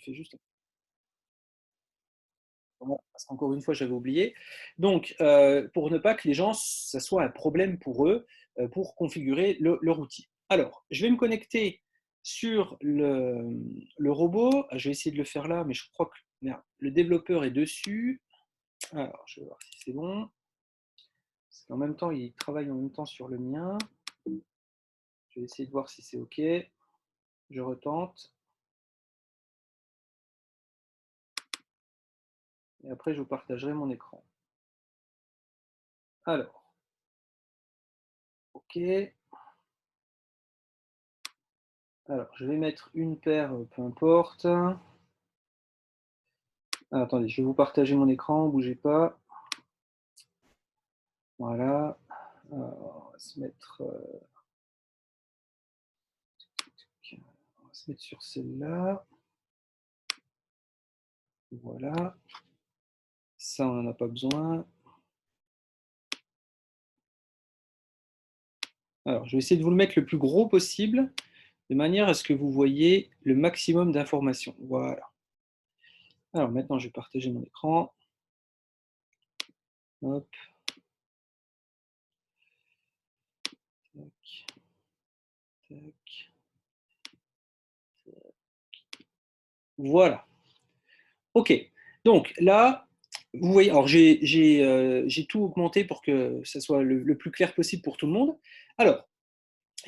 fais juste voilà, parce qu'encore une fois, j'avais oublié. Donc, pour ne pas que les gens, ça soit un problème pour eux, pour configurer leur outil. Alors, je vais me connecter sur le robot. Je vais essayer de le faire là, mais je crois que merde, le développeur est dessus. Alors, je vais voir si c'est bon. Parce qu'en même temps, il travaille en même temps sur le mien. Je vais essayer de voir si c'est OK. Je retente. Et après, je vous partagerai mon écran. Alors, OK. Alors, je vais mettre une paire, peu importe. Ah, attendez, je vais vous partager mon écran, bougez pas. Voilà. Alors, on va se mettre, on va se mettre sur celle-là. Voilà. Ça, on n'en a pas besoin. Alors, je vais essayer de vous le mettre le plus gros possible, de manière à ce que vous voyez le maximum d'informations. Voilà. Alors, maintenant, je vais partager mon écran. Hop, tac, tac. Voilà. OK. Donc là, vous voyez, alors j'ai tout augmenté pour que ça soit le plus clair possible pour tout le monde. Alors,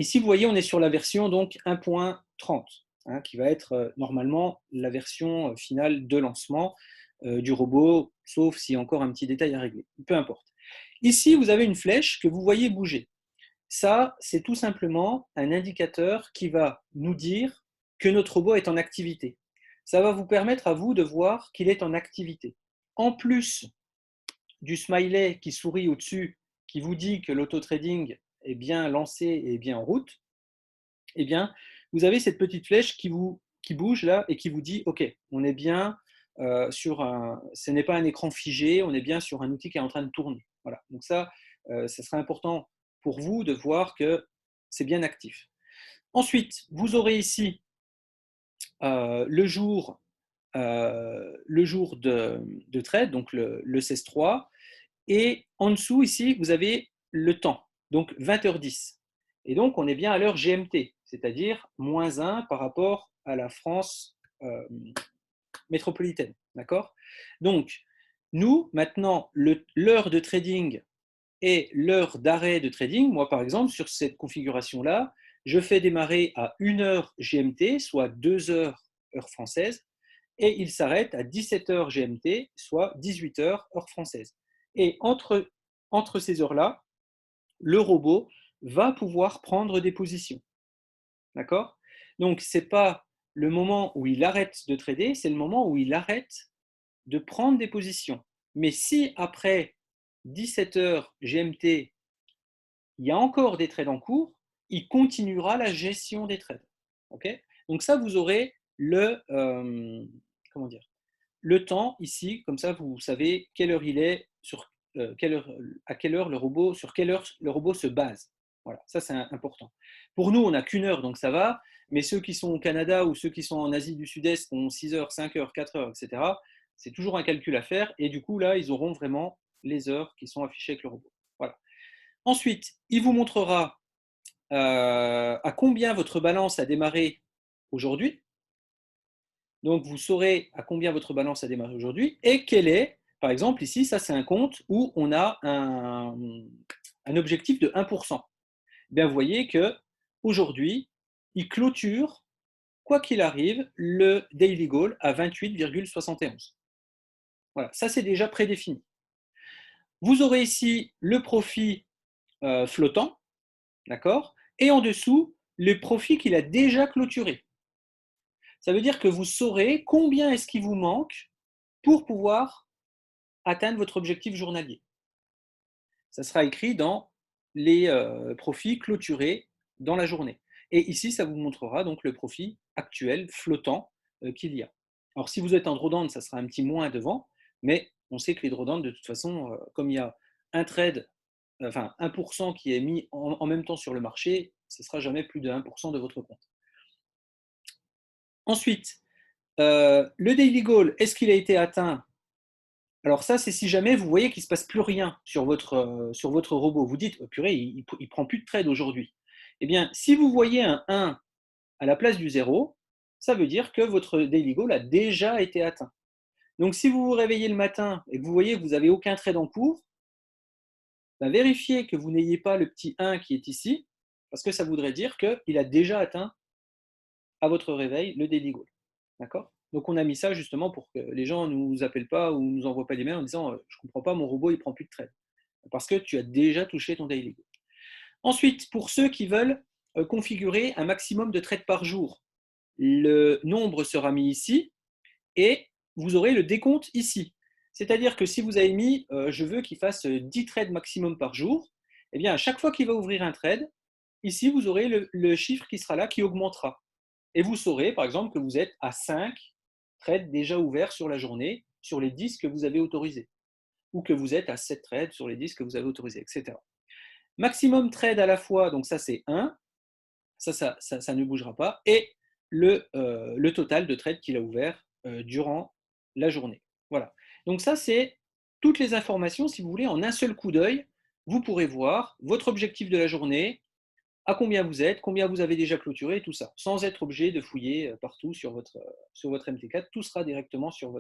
ici, vous voyez, on est sur la version donc 1.30, hein, qui va être normalement la version finale de lancement du robot, sauf s'il y a encore un petit détail à régler. Peu importe. Ici, vous avez une flèche que vous voyez bouger. Ça, c'est tout simplement un indicateur qui va nous dire que notre robot est en activité. Ça va vous permettre à vous de voir qu'il est en activité. En plus du smiley qui sourit au-dessus, qui vous dit que l'auto-trading est bien lancé et bien en route, eh bien, vous avez cette petite flèche qui bouge là et qui vous dit, OK, on est bien sur un, ce n'est pas un écran figé, on est bien sur un outil qui est en train de tourner. Voilà. Donc ça, ça sera important pour vous de voir que c'est bien actif. Ensuite, vous aurez ici le jour de trade, donc le 16-3, et en dessous, ici, vous avez le temps, donc 20h10. Et donc, on est bien à l'heure GMT, c'est-à-dire -1 par rapport à la France métropolitaine. D'accord? Donc, nous, maintenant, l'heure de trading et l'heure d'arrêt de trading, moi, par exemple, sur cette configuration-là, je fais démarrer à 1h GMT, soit 2h heure française, et il s'arrête à 17h GMT, soit 18h heure française. Et entre ces heures-là, le robot va pouvoir prendre des positions. D'accord? Donc, ce n'est pas le moment où il arrête de trader, c'est le moment où il arrête de prendre des positions. Mais si après 17h GMT, il y a encore des trades en cours, il continuera la gestion des trades. Okay? Donc ça, vous aurez comment dire, le temps ici, comme ça vous savez quelle heure il est, à quelle heure le robot, sur quelle heure le robot se base. Voilà, ça c'est important. Pour nous, on n'a qu'une heure, donc ça va, mais ceux qui sont au Canada ou ceux qui sont en Asie du Sud-Est ont 6 heures, 5 heures, 4 heures, etc. C'est toujours un calcul à faire, et du coup, là, ils auront vraiment les heures qui sont affichées avec le robot. Voilà. Ensuite, il vous montrera à combien votre balance a démarré aujourd'hui. Donc, vous saurez à combien votre balance a démarré aujourd'hui et quel est, par exemple, ici, ça c'est un compte où on a un objectif de 1%. Bien, vous voyez que aujourd'hui, il clôture, quoi qu'il arrive, le daily goal à 28,71. Voilà, ça c'est déjà prédéfini. Vous aurez ici le profit flottant, d'accord? Et en dessous, le profit qu'il a déjà clôturé. Ça veut dire que vous saurez combien est-ce qu'il vous manque pour pouvoir atteindre votre objectif journalier. Ça sera écrit dans les profits clôturés dans la journée. Et ici, ça vous montrera donc le profit actuel flottant qu'il y a. Alors, si vous êtes en drawdown, ça sera un petit moins devant, mais on sait que les drawdowns, de toute façon, comme il y a un trade, enfin 1% qui est mis en même temps sur le marché, ce ne sera jamais plus de 1% de votre compte. Ensuite, Le daily goal, est-ce qu'il a été atteint? Alors ça, c'est si jamais vous voyez qu'il ne se passe plus rien sur votre robot. Vous dites, oh, purée, il ne prend plus de trade aujourd'hui. Eh bien, si vous voyez un 1 à la place du 0, ça veut dire que votre daily goal a déjà été atteint. Donc si vous vous réveillez le matin et que vous voyez que vous n'avez aucun trade en cours, ben, vérifiez que vous n'ayez pas le petit 1 qui est ici, parce que ça voudrait dire qu'il a déjà atteint à votre réveil le daily goal. D'accord? Donc on a mis ça justement pour que les gens ne nous appellent pas ou ne nous envoient pas des mails en disant je ne comprends pas, mon robot il prend plus de trade. Parce que tu as déjà touché ton daily goal. Ensuite, pour ceux qui veulent configurer un maximum de trades par jour, le nombre sera mis ici et vous aurez le décompte ici. C'est-à-dire que si vous avez mis je veux qu'il fasse 10 trades maximum par jour, eh bien à chaque fois qu'il va ouvrir un trade, ici vous aurez le chiffre qui sera là, qui augmentera. Et vous saurez par exemple que vous êtes à 5 trades déjà ouverts sur la journée, sur les 10 que vous avez autorisés. Ou que vous êtes à 7 trades sur les 10 que vous avez autorisés, etc. Maximum trade à la fois, donc ça c'est 1, ça ne bougera pas, et le total de trades qu'il a ouvert durant la journée. Voilà. Donc ça c'est toutes les informations, si vous voulez, en un seul coup d'œil, vous pourrez voir votre objectif de la journée, à combien vous êtes, combien vous avez déjà clôturé, tout ça, sans être obligé de fouiller partout sur votre MT4, tout sera directement sur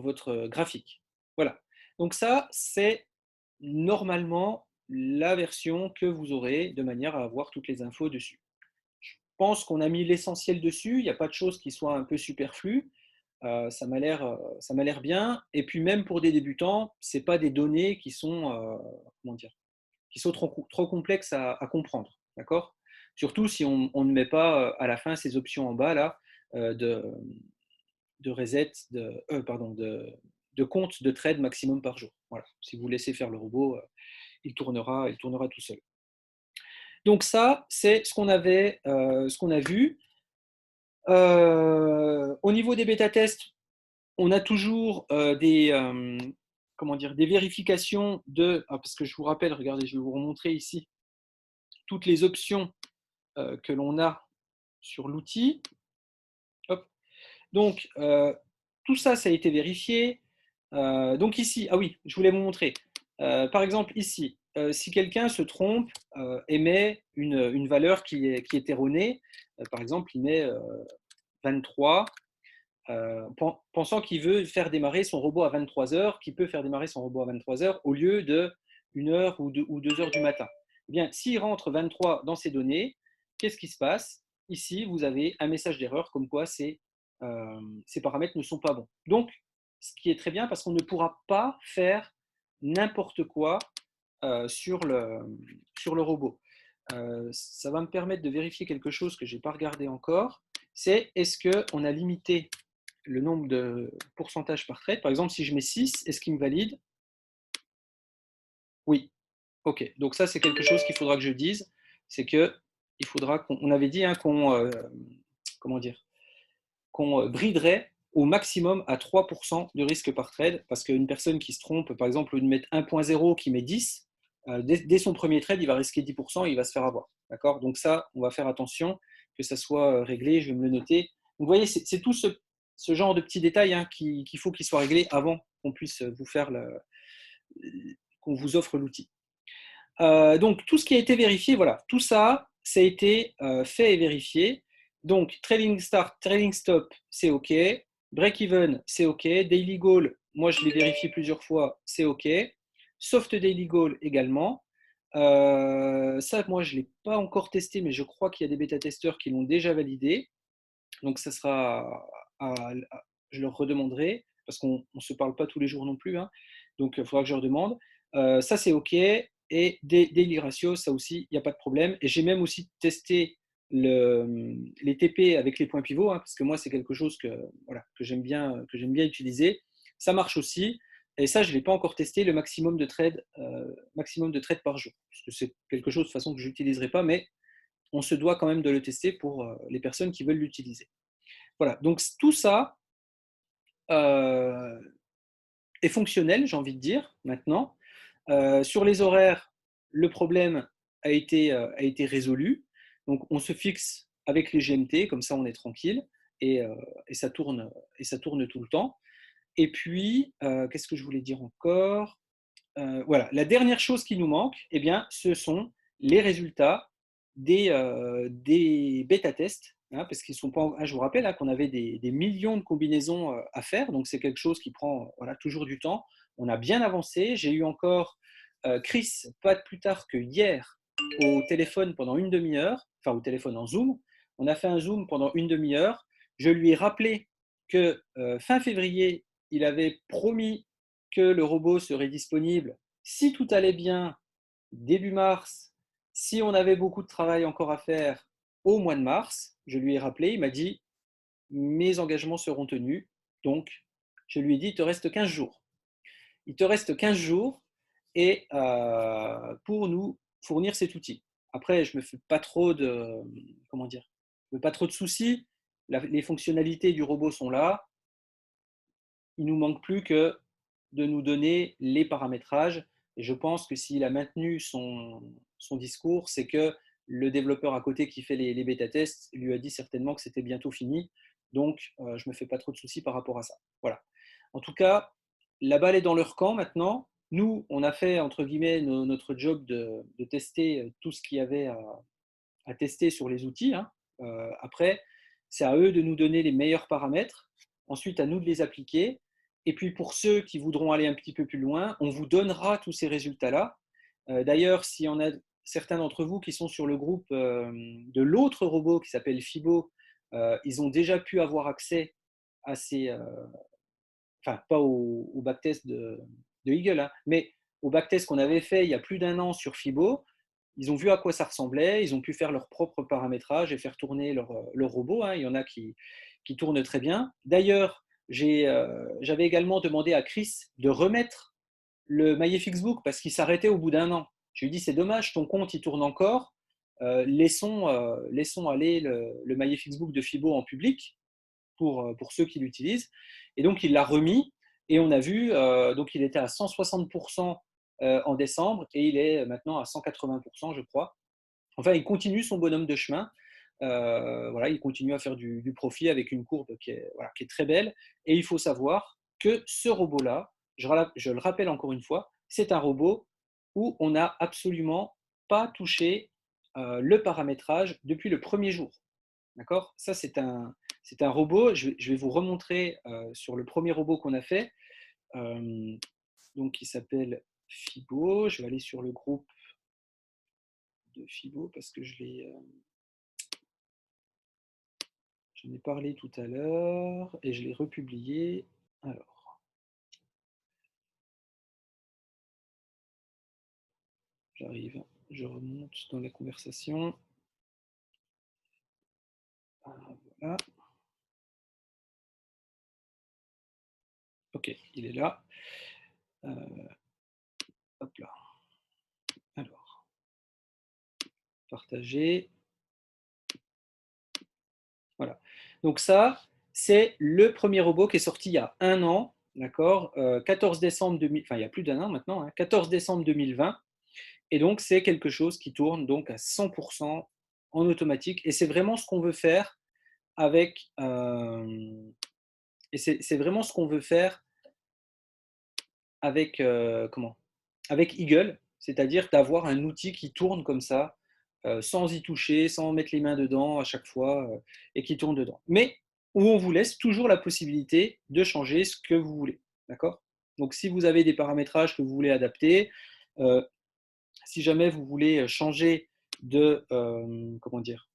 votre graphique. Voilà. Donc ça, c'est normalement la version que vous aurez de manière à avoir toutes les infos dessus. Je pense qu'on a mis l'essentiel dessus, il n'y a pas de choses qui soient un peu superflues. Ça m'a l'air bien. Et puis même pour des débutants, ce n'est pas des données qui sont, comment dire, qui sont trop complexes à comprendre. D'accord? Surtout si on ne met pas à la fin ces options en bas là de reset, de compte de trade maximum par jour. Voilà. Si vous laissez faire le robot, il tournera tout seul. Donc ça, c'est ce qu'on a vu. Au niveau des bêta-tests, on a toujours des vérifications parce que je vous rappelle, regardez, je vais vous remontrer ici toutes les options que l'on a sur l'outil. Donc, tout ça, ça a été vérifié. Donc ici, ah oui, je voulais vous montrer. Par exemple, ici, si quelqu'un se trompe et met une valeur qui est erronée, par exemple, il met 23, pensant qu'il veut faire démarrer son robot à 23 heures, qu'il peut faire démarrer son robot à 23 heures au lieu de 1 heure ou 2 heures du matin. Eh bien, s'il rentre 23 dans ces données, qu'est-ce qui se passe? Ici, vous avez un message d'erreur comme quoi ces paramètres ne sont pas bons. Donc, ce qui est très bien parce qu'on ne pourra pas faire n'importe quoi sur le robot. Ça va me permettre de vérifier quelque chose que je n'ai pas regardé encore. C'est est-ce qu'on a limité le nombre de pourcentages par trade? Par exemple, si je mets 6, est-ce qu'il me valide? Oui. Ok. Donc ça, c'est quelque chose qu'il faudra que je dise. C'est que il faudra qu'on avait dit comment dire, qu'on briderait au maximum à 3% de risque par trade, parce qu'une personne qui se trompe, par exemple, au lieu de mettre 1.0 qui met 10, dès son premier trade, il va risquer 10% et il va se faire avoir. D'accord? Donc ça, on va faire attention que ça soit réglé, je vais me le noter. Donc, vous voyez, c'est tout ce genre de petits détails qu'il faut qu'ils soient réglés avant qu'on puisse vous faire qu'on vous offre l'outil. Donc tout ce qui a été vérifié, voilà, tout ça, ça a été fait et vérifié. Donc trading start, trading stop, c'est OK. Break even, c'est OK. Daily goal, moi je l'ai vérifié plusieurs fois, c'est OK. Soft daily goal également. Ça, moi je ne l'ai pas encore testé, mais je crois qu'il y a des bêta-testeurs qui l'ont déjà validé. Donc ça sera, je leur redemanderai, parce qu'on ne se parle pas tous les jours non plus. Hein. Donc il faudra que je leur demande. Ça c'est OK. Et daily ratio, ça aussi, il n'y a pas de problème. Et j'ai même aussi testé les TP avec les points pivots, hein, parce que moi, c'est quelque chose que j'aime bien utiliser. Ça marche aussi. Et ça, je ne l'ai pas encore testé, le maximum de trades par jour. Parce que c'est quelque chose de toute façon que je n'utiliserai pas, mais on se doit quand même de le tester pour les personnes qui veulent l'utiliser. Voilà, donc tout ça est fonctionnel, j'ai envie de dire, maintenant. Sur les horaires, le problème a été résolu. Donc, on se fixe avec les GMT, comme ça on est tranquille. et, et ça tourne, tout le temps. Et puis, qu'est-ce que je voulais dire encore? Voilà, la dernière chose qui nous manque, eh bien, ce sont les résultats des bêta-tests, hein, parce qu'ils sont pas. Je vous rappelle hein, qu'on avait des millions de combinaisons à faire, donc c'est quelque chose qui prend voilà, toujours du temps. On a bien avancé. J'ai eu encore Chris, pas plus tard que hier, au téléphone pendant une demi-heure, enfin au téléphone en Zoom. On a fait un Zoom pendant une demi-heure. Je lui ai rappelé que fin février, il avait promis que le robot serait disponible si tout allait bien début mars, si on avait beaucoup de travail encore à faire au mois de mars. Je lui ai rappelé, il m'a dit mes engagements seront tenus. Donc, je lui ai dit il te reste 15 jours. Il te reste 15 jours et pour nous fournir cet outil. Après, je me fais pas trop de comment dire, je me fais pas trop de soucis. Les fonctionnalités du robot sont là. Il nous manque plus que de nous donner les paramétrages. Et je pense que s'il a maintenu son discours, c'est que le développeur à côté qui fait les bêta-tests lui a dit certainement que c'était bientôt fini. Donc, je ne me fais pas trop de soucis par rapport à ça. Voilà. En tout cas, la balle est dans leur camp maintenant. Nous, on a fait, entre guillemets, notre job de tester tout ce qu'il y avait à tester sur les outils. Hein. Après, c'est à eux de nous donner les meilleurs paramètres. Ensuite, à nous de les appliquer. Et puis, pour ceux qui voudront aller un petit peu plus loin, on vous donnera tous ces résultats-là. D'ailleurs, s'il y en a certains d'entre vous qui sont sur le groupe de l'autre robot qui s'appelle Fibo, ils ont déjà pu avoir accès à ces, enfin pas au backtest de Eagle, hein, mais au backtest qu'on avait fait il y a plus d'un an sur Fibo. Ils ont vu à quoi ça ressemblait, ils ont pu faire leur propre paramétrage et faire tourner leur robot. Hein. Il y en a qui tournent très bien. D'ailleurs, j'avais également demandé à Chris de remettre le MyFXBook parce qu'il s'arrêtait au bout d'un an. Je lui ai dit, c'est dommage, ton compte, il tourne encore. Laissons aller le MyFXBook de Fibo en public pour ceux qui l'utilisent. Et donc, il l'a remis et on a vu, donc il était à 160% en décembre et il est maintenant à 180%, je crois. Enfin, il continue son bonhomme de chemin. Voilà, il continue à faire du profit avec une courbe voilà, qui est très belle. Et il faut savoir que ce robot-là, je le rappelle encore une fois, c'est un robot où on n'a absolument pas touché le paramétrage depuis le premier jour. D'accord? Ça, c'est un robot. Je vais vous remontrer sur le premier robot qu'on a fait. Donc, qui s'appelle Fibo. Je vais aller sur le groupe de Fibo parce que j'en ai parlé tout à l'heure et je l'ai republié. Alors, j'arrive, je remonte dans la conversation. Voilà. Ok, il est là. Hop là. Alors, partager. Voilà. Donc ça, c'est le premier robot qui est sorti il y a un an, d'accord, 14 décembre 2000, enfin il y a plus d'un an maintenant, hein, 14 décembre 2020. Et donc c'est quelque chose qui tourne donc à 100% en automatique. Et c'est vraiment ce qu'on veut faire avec, et c'est vraiment ce qu'on veut faire avec comment? Avec Eagle, c'est-à-dire d'avoir un outil qui tourne comme ça, sans y toucher, sans mettre les mains dedans à chaque fois, et qui tourne dedans. Mais où on vous laisse toujours la possibilité de changer ce que vous voulez. D'accord? Donc si vous avez des paramétrages que vous voulez adapter, euh, si jamais vous voulez changer de comment dire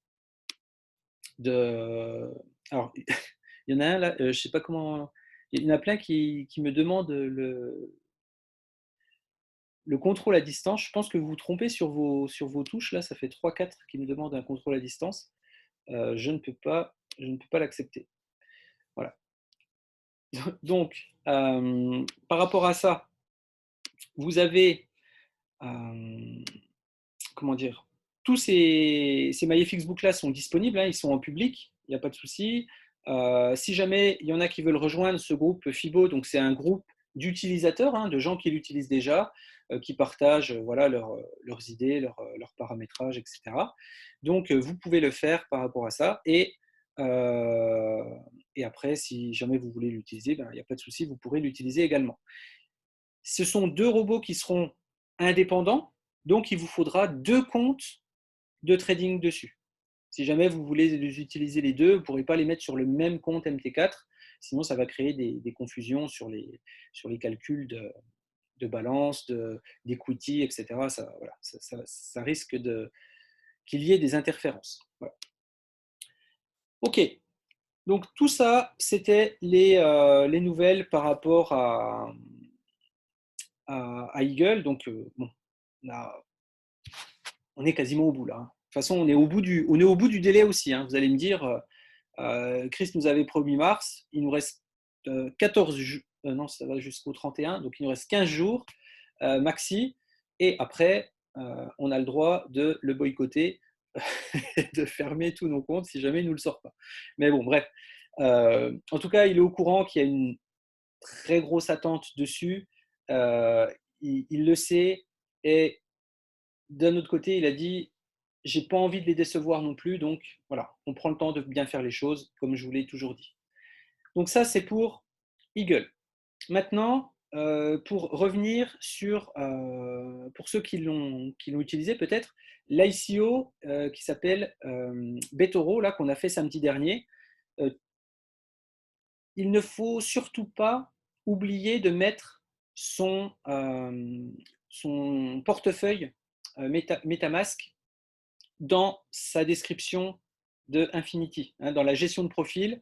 de alors il y en a un là, je sais pas comment, il y en a plein qui me demandent le contrôle à distance. Je pense que vous vous trompez sur vos touches là, ça fait trois quatre qui me demandent un contrôle à distance. Je ne peux pas l'accepter. Voilà. Donc par rapport à ça, vous avez comment dire, tous ces MyFXBook là sont disponibles, hein, ils sont en public, il n'y a pas de souci. Si jamais il y en a qui veulent rejoindre ce groupe FIBO, donc c'est un groupe d'utilisateurs, hein, de gens qui l'utilisent déjà, qui partagent voilà, leurs idées, leurs paramétrages, etc. Donc vous pouvez le faire par rapport à ça. Et Et après, si jamais vous voulez l'utiliser, ben, il n'y a pas de souci, vous pourrez l'utiliser également. Ce sont 2 robots qui seront indépendants, donc il vous faudra 2 comptes de trading dessus. Si jamais vous voulez les utiliser les deux, vous ne pourrez pas les mettre sur le même compte MT4, sinon ça va créer des confusions sur les calculs de balance, d'equity, etc. Ça, voilà, ça risque qu'il y ait des interférences. Voilà. OK, donc tout ça, c'était les nouvelles par rapport à Eagle. Donc, bon, on est quasiment au bout là. De toute façon, on est au bout du délai aussi. Vous allez me dire, Chris nous avait promis mars, il nous reste 14 jours, non, ça va jusqu'au 31, donc il nous reste 15 jours maxi, et après, on a le droit de le boycotter, de fermer tous nos comptes si jamais il ne nous le sort pas. Mais bon, bref. En tout cas, il est au courant qu'il y a une très grosse attente dessus. Il le sait, et d'un autre côté, il a dit j'ai pas envie de les décevoir non plus, donc voilà, on prend le temps de bien faire les choses, comme je vous l'ai toujours dit. Donc ça, c'est pour Eagle. Maintenant, pour revenir sur, pour ceux qui l'ont utilisé peut-être, l'ICO qui s'appelle Betoro, là qu'on a fait samedi dernier, il ne faut surtout pas oublier de mettre son portefeuille MetaMask dans sa description de Infinity. Dans la gestion de profil,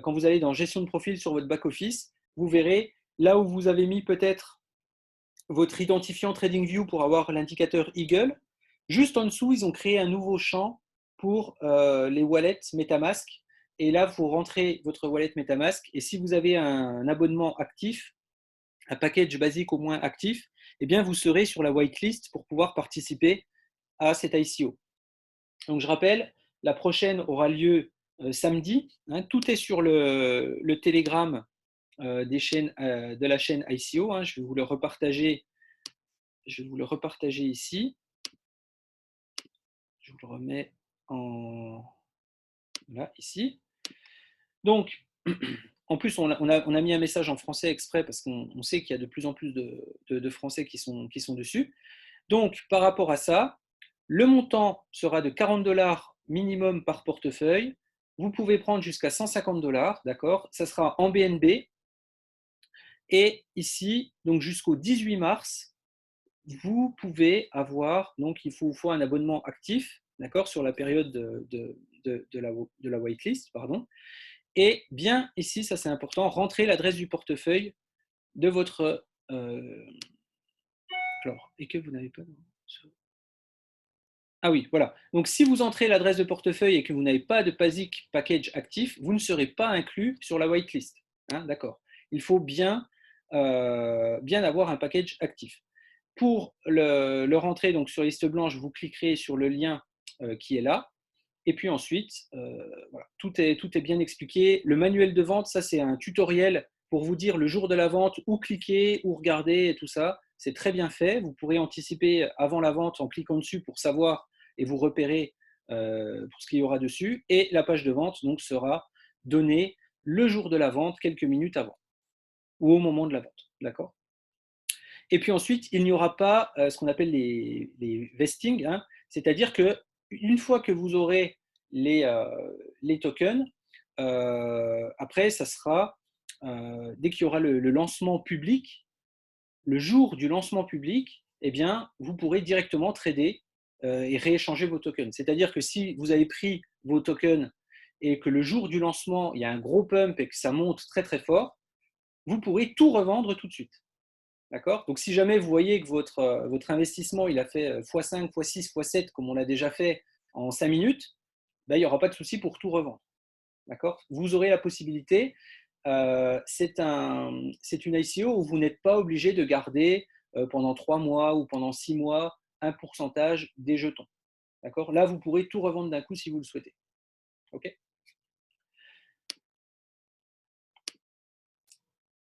quand vous allez dans gestion de profil sur votre back-office, vous verrez là où vous avez mis peut-être votre identifiant TradingView pour avoir l'indicateur Eagle. Juste en dessous, ils ont créé un nouveau champ pour les wallets MetaMask. Et là, vous rentrez votre wallet MetaMask. Et si vous avez un abonnement actif, un package basique au moins actif, eh bien, vous serez sur la whitelist pour pouvoir participer à cet ICO. Donc, je rappelle, la prochaine aura lieu samedi. Tout est sur le Telegram de la chaîne ICO. Je vais vous le repartager. Je vais vous le repartager ici. Je vous le remets là, ici. Donc, en plus, on a mis un message en français exprès parce qu'on sait qu'il y a de plus en plus de Français qui sont dessus. Donc, par rapport à ça, le montant sera de 40$ minimum par portefeuille. Vous pouvez prendre jusqu'à 150$, d'accord? Ça sera en BNB. Et ici, donc jusqu'au 18 mars, vous pouvez avoir, donc il faut un abonnement actif, d'accord, sur la période de la whitelist, pardon. Et bien ici, ça c'est important, rentrez l'adresse du portefeuille de votre. Alors, et que vous n'avez pas. Ah oui, voilà. Donc si vous entrez l'adresse de portefeuille et que vous n'avez pas de basic package actif, vous ne serez pas inclus sur la whitelist. D'accord. Il faut bien avoir un package actif. Pour le rentrer donc, sur liste blanche, vous cliquerez sur le lien qui est là. Et puis ensuite, voilà, tout est bien expliqué. Le manuel de vente, ça c'est un tutoriel pour vous dire le jour de la vente où cliquer, où regarder et tout ça. C'est très bien fait. Vous pourrez anticiper avant la vente en cliquant dessus pour savoir et vous repérer pour ce qu'il y aura dessus. Et la page de vente donc, sera donnée le jour de la vente, quelques minutes avant ou au moment de la vente. D'accord? Et puis ensuite, il n'y aura pas ce qu'on appelle les vestings, c'est-à-dire qu'une fois que vous aurez les tokens, après, ça sera, dès qu'il y aura le lancement public, le jour du lancement public, eh bien, vous pourrez directement trader et rééchanger vos tokens. C'est-à-dire que si vous avez pris vos tokens et que le jour du lancement, il y a un gros pump et que ça monte très très fort, vous pourrez tout revendre tout de suite. D'accord? Donc, si jamais vous voyez que votre investissement il a fait x5, x6, x7, comme on l'a déjà fait en 5 minutes, ben, il n'y aura pas de souci pour tout revendre. D'accord? Vous aurez la possibilité. C'est une ICO où vous n'êtes pas obligé de garder pendant 3 mois ou pendant 6 mois un pourcentage des jetons. D'accord? Là, vous pourrez tout revendre d'un coup si vous le souhaitez. OK?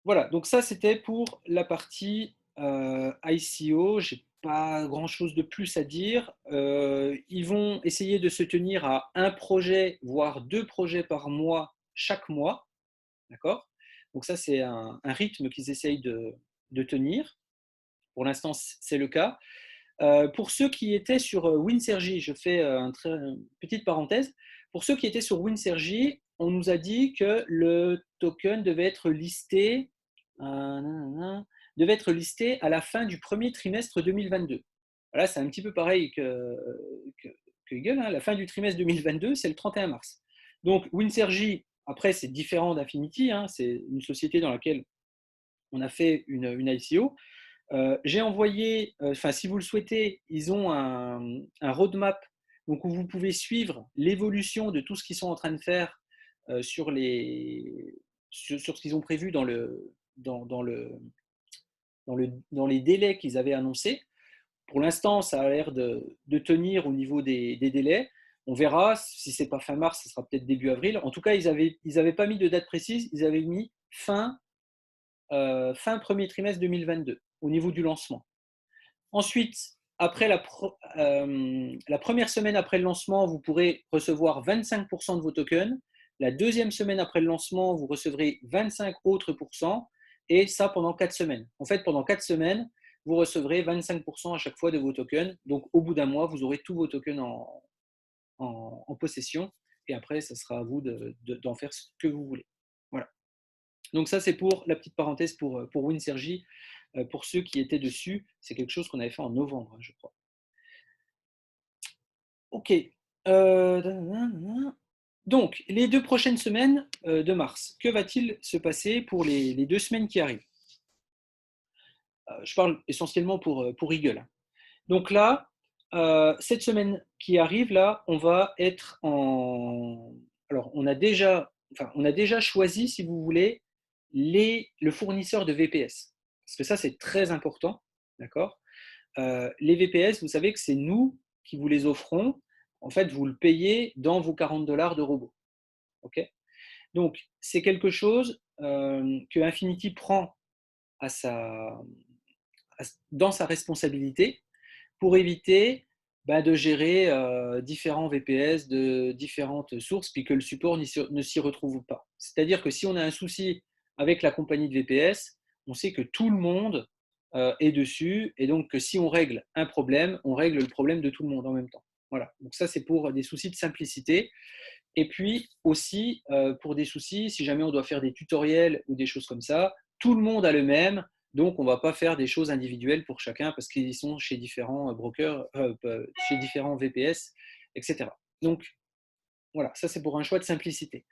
Voilà, donc ça c'était pour la partie ICO. J'ai pas grand-chose de plus à dire. Ils vont essayer de se tenir à un projet, voire 2 projets par mois, chaque mois. D'accord? Donc ça, c'est un rythme qu'ils essayent de tenir. Pour l'instant, c'est le cas. Pour ceux qui étaient sur Winsergy, je fais une petite parenthèse. Pour ceux qui étaient sur Winsergy, on nous a dit que le token devait être listé à la fin du premier trimestre 2022. Voilà, c'est un petit peu pareil que Eagle. Hein. La fin du trimestre 2022, c'est le 31 mars. Donc Winsergy, après, c'est différent d'Affinity. Hein. C'est une société dans laquelle on a fait une ICO. J'ai envoyé, si vous le souhaitez, ils ont un roadmap donc, où vous pouvez suivre l'évolution de tout ce qu'ils sont en train de faire sur ce qu'ils ont prévu dans les délais qu'ils avaient annoncés. Pour l'instant, ça a l'air de tenir au niveau des délais. On verra. Si ce n'est pas fin mars, ce sera peut-être début avril. En tout cas, ils n'avaient pas mis de date précise. Ils avaient mis fin premier trimestre 2022 au niveau du lancement. Ensuite, après la première semaine après le lancement, vous pourrez recevoir 25% de vos tokens. La deuxième semaine après le lancement, vous recevrez 25 autres pourcents. Et ça pendant 4 semaines. En fait, pendant 4 semaines, vous recevrez 25% à chaque fois de vos tokens. Donc, au bout d'un mois, vous aurez tous vos tokens en possession. Et après, ça sera à vous d'en faire ce que vous voulez. Voilà. Donc ça, c'est pour la petite parenthèse pour Winsergy. Pour ceux qui étaient dessus, c'est quelque chose qu'on avait fait en novembre, je crois. Ok. Donc, les 2 prochaines semaines de mars, que va-t-il se passer pour les 2 semaines qui arrivent? Je parle essentiellement pour Eagle. Donc là, cette semaine qui arrive, là, on va être en... Alors, on a déjà choisi, si vous voulez, le fournisseur de VPS. Parce que ça, c'est très important. D'accord? Les VPS, vous savez que c'est nous qui vous les offrons. En fait, vous le payez dans vos $40 de robot. Ok? Donc, c'est quelque chose que Infinity prend dans sa responsabilité pour éviter de gérer différents VPS de différentes sources, puis que le support ne s'y retrouve pas. C'est-à-dire que si on a un souci avec la compagnie de VPS, on sait que tout le monde est dessus, et donc que si on règle un problème, on règle le problème de tout le monde en même temps. Voilà, donc ça c'est pour des soucis de simplicité. Et puis aussi pour des soucis, si jamais on doit faire des tutoriels ou des choses comme ça, tout le monde a le même, donc on ne va pas faire des choses individuelles pour chacun parce qu'ils sont chez différents brokers, chez différents VPS, etc. Donc voilà, ça c'est pour un choix de simplicité.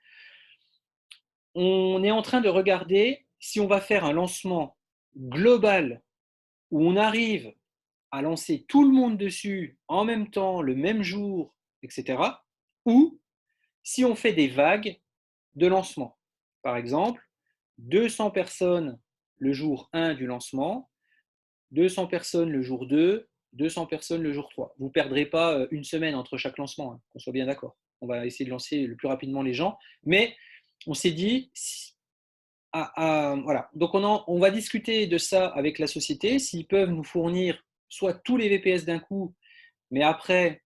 On est en train de regarder si on va faire un lancement global où on arrive à lancer tout le monde dessus en même temps, le même jour, etc. Ou si on fait des vagues de lancement. Par exemple, 200 personnes le jour 1 du lancement, 200 personnes le jour 2, 200 personnes le jour 3. Vous ne perdrez pas une semaine entre chaque lancement, hein, qu'on soit bien d'accord. On va essayer de lancer le plus rapidement les gens. Mais on s'est dit, voilà. Donc on va discuter de ça avec la société, s'ils peuvent nous fournir soit tous les VPS d'un coup, mais après,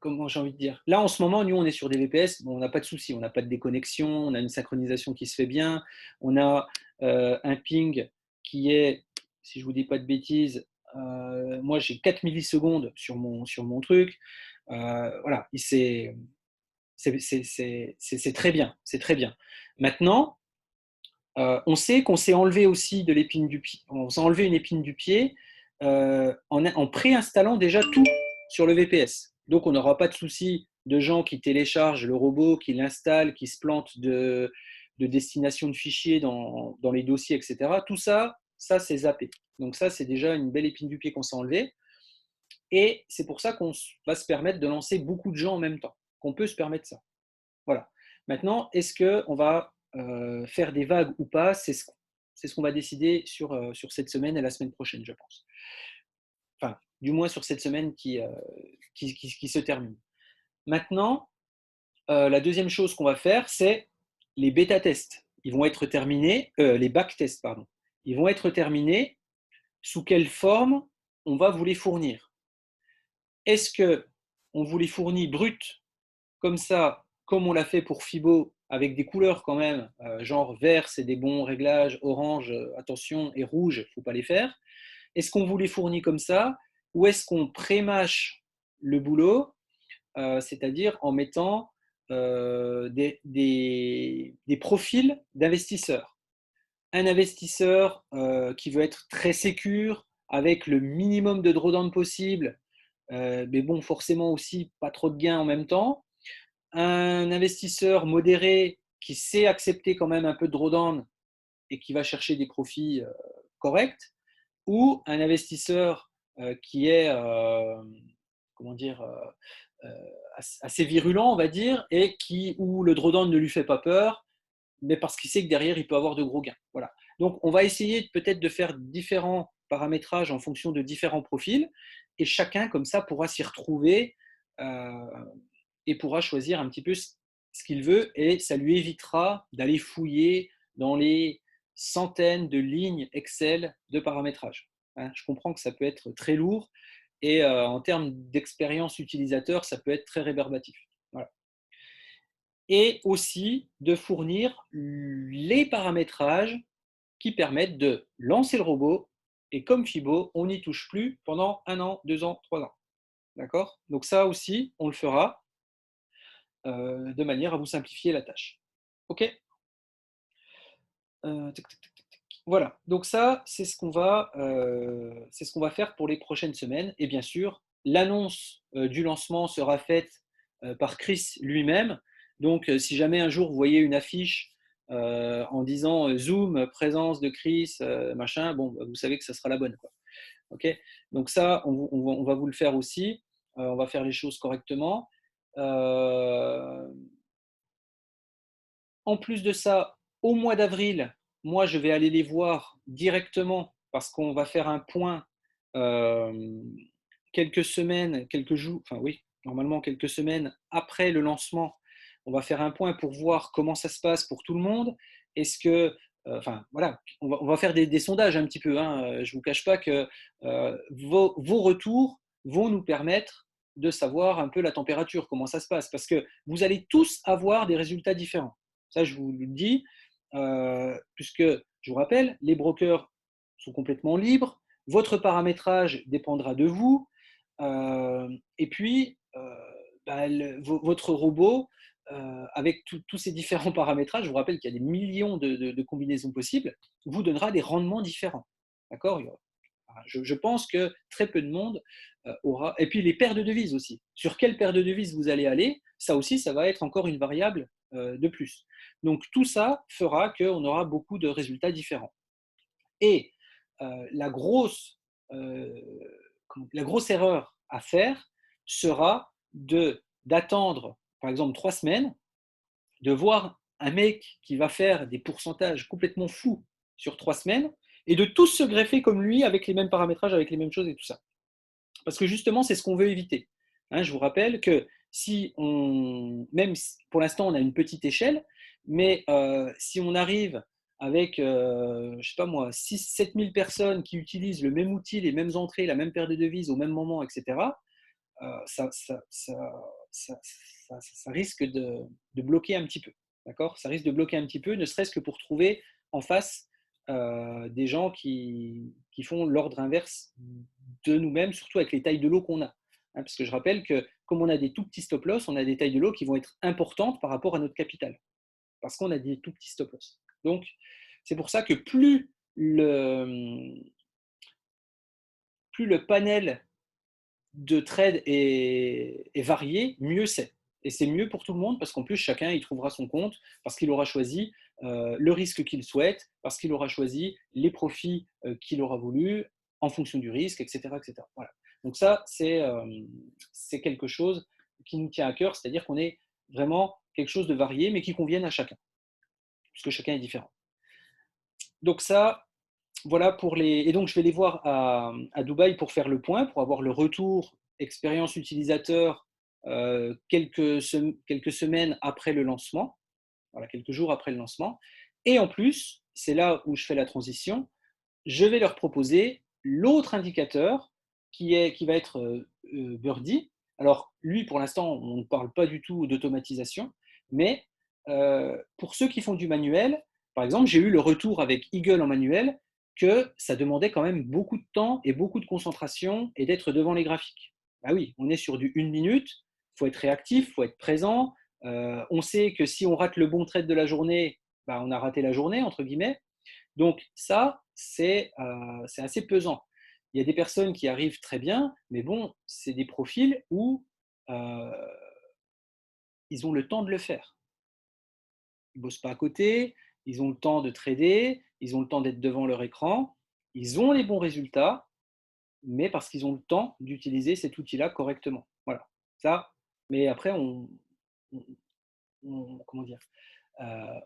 comment j'ai envie de dire. Là, en ce moment, nous, on est sur des VPS, bon, on n'a pas de souci, on n'a pas de déconnexion, on a une synchronisation qui se fait bien, on a un ping qui est, si je ne vous dis pas de bêtises, moi j'ai 4 millisecondes sur mon truc. Voilà, c'est très bien, c'est très bien. Maintenant, on sait qu'on s'est enlevé aussi de l'épine du pied, on s'est enlevé une épine du pied en préinstallant déjà tout sur le VPS. Donc on n'aura pas de souci de gens qui téléchargent le robot, qui l'installent, qui se plantent de destination de fichiers dans les dossiers, etc. Tout ça, c'est zappé. Donc ça, c'est déjà une belle épine du pied qu'on s'est enlevée. Et c'est pour ça qu'on va se permettre de lancer beaucoup de gens en même temps, qu'on peut se permettre ça. Voilà. Maintenant, est-ce qu'on va faire des vagues ou pas? C'est ce qu'on va décider sur cette semaine et la semaine prochaine, je pense. Enfin, du moins sur cette semaine qui se termine. Maintenant, la deuxième chose qu'on va faire, c'est les bêta-tests. Ils vont être terminés, les back-tests, pardon. ils vont être terminés. Sous quelle forme on va vous les fournir? Est-ce qu'on vous les fournit bruts, comme ça, comme on l'a fait pour Fibo, avec des couleurs quand même, genre vert, c'est des bons réglages, orange, attention, et rouge, il ne faut pas les faire. Est-ce qu'on vous les fournit comme ça, ou est-ce qu'on prémâche le boulot, c'est-à-dire en mettant des profils d'investisseurs? Un investisseur qui veut être très sécure, avec le minimum de drawdown possible, mais bon, forcément aussi pas trop de gains en même temps. Un investisseur modéré qui sait accepter quand même un peu de drawdown et qui va chercher des profits corrects, ou un investisseur qui est comment dire, assez virulent, on va dire, et où le drawdown ne lui fait pas peur, mais parce qu'il sait que derrière, il peut avoir de gros gains. Voilà. Donc, on va essayer peut-être de faire différents paramétrages en fonction de différents profils, et chacun, comme ça, pourra s'y retrouver et pourra choisir un petit peu ce qu'il veut, et ça lui évitera d'aller fouiller dans les centaines de lignes Excel de paramétrage. Hein, je comprends que ça peut être très lourd, et en termes d'expérience utilisateur, ça peut être très rébarbatif. Voilà. Et aussi de fournir les paramétrages qui permettent de lancer le robot, et comme Fibo, on n'y touche plus pendant 1 an, 2 ans, 3 ans. D'accord? Donc ça aussi, on le fera de manière à vous simplifier la tâche. OK? Voilà, donc ça, c'est ce qu'on va faire pour les prochaines semaines. Et bien sûr, l'annonce du lancement sera faite par Chris lui-même. Donc, si jamais un jour vous voyez une affiche en disant Zoom, présence de Chris, machin, bon, bah, vous savez que ça sera la bonne, quoi. OK? Donc ça, on va vous le faire aussi. On va faire les choses correctement. Euh, En plus de ça, au mois d'avril, moi, je vais aller les voir directement parce qu'on va faire un point euh, quelques semaines, quelques jours, enfin oui, normalement quelques semaines après le lancement. On va faire un point pour voir comment ça se passe pour tout le monde. Est-ce que, enfin voilà, on va faire des sondages un petit peu. Hein. Je ne vous cache pas que vos retours vont nous permettre de savoir un peu la température, comment ça se passe, parce que vous allez tous avoir des résultats différents. Ça, je vous le dis, puisque, je vous rappelle, les brokers sont complètement libres, votre paramétrage dépendra de vous, et puis, bah, votre robot, avec tous ces différents paramétrages, je vous rappelle qu'il y a des millions de combinaisons possibles, vous donnera des rendements différents. D'accord? Je pense que très peu de monde aura. Et puis les paires de devises aussi. Sur quelle paire de devises vous allez aller, ça aussi, ça va être encore une variable de plus. Donc tout ça fera qu'on aura beaucoup de résultats différents. Et euh, la grosse erreur à faire sera d'attendre, par exemple, 3 semaines, de voir un mec qui va faire des pourcentages complètement fous sur 3 semaines, et de tous se greffer comme lui avec les mêmes paramétrages, avec les mêmes choses et tout ça. Parce que justement, c'est ce qu'on veut éviter. Hein, je vous rappelle que même si pour l'instant on a une petite échelle, mais si on arrive avec, je sais pas moi, 6-7 000 personnes qui utilisent le même outil, les mêmes entrées, la même paire de devises au même moment, etc., ça risque de bloquer un petit peu. D'accord? Ça risque de bloquer un petit peu, ne serait-ce que pour trouver en face des gens qui font l'ordre inverse de nous-mêmes, surtout avec les tailles de lot qu'on a. Hein, parce que je rappelle que comme on a des tout petits stop-loss, on a des tailles de lot qui vont être importantes par rapport à notre capital, parce qu'on a des tout petits stop-loss. Donc, c'est pour ça que plus le panel de trade est varié, mieux c'est. Et c'est mieux pour tout le monde parce qu'en plus, chacun y trouvera son compte parce qu'il aura choisi le risque qu'il souhaite, parce qu'il aura choisi les profits qu'il aura voulu en fonction du risque, etc. etc. Voilà. Donc ça, c'est quelque chose qui nous tient à cœur, c'est-à-dire qu'on est vraiment quelque chose de varié, mais qui convienne à chacun, puisque chacun est différent. Donc ça, voilà pour les. Et donc, je vais les voir à Dubaï pour faire le point, pour avoir le retour expérience utilisateur quelques semaines après le lancement, voilà, quelques jours après le lancement. Et en plus, c'est là où je fais la transition, je vais leur proposer l'autre indicateur qui va être Birdie. Alors, lui, pour l'instant, on ne parle pas du tout d'automatisation, mais pour ceux qui font du manuel, par exemple, j'ai eu le retour avec Eagle en manuel que ça demandait quand même beaucoup de temps et beaucoup de concentration et d'être devant les graphiques. Ah oui, on est sur du 1 minute, il faut être réactif, il faut être présent. On sait que si on rate le bon trade de la journée, bah, on a raté la journée, entre guillemets. Donc ça, c'est assez pesant. Il y a des personnes qui arrivent très bien, mais bon, c'est des profils où euh, ils ont le temps de le faire. Ils ne bossent pas à côté, ils ont le temps de trader, ils ont le temps d'être devant leur écran, ils ont les bons résultats, mais parce qu'ils ont le temps d'utiliser cet outil-là correctement. Voilà. Ça, mais après, comment dire, euh,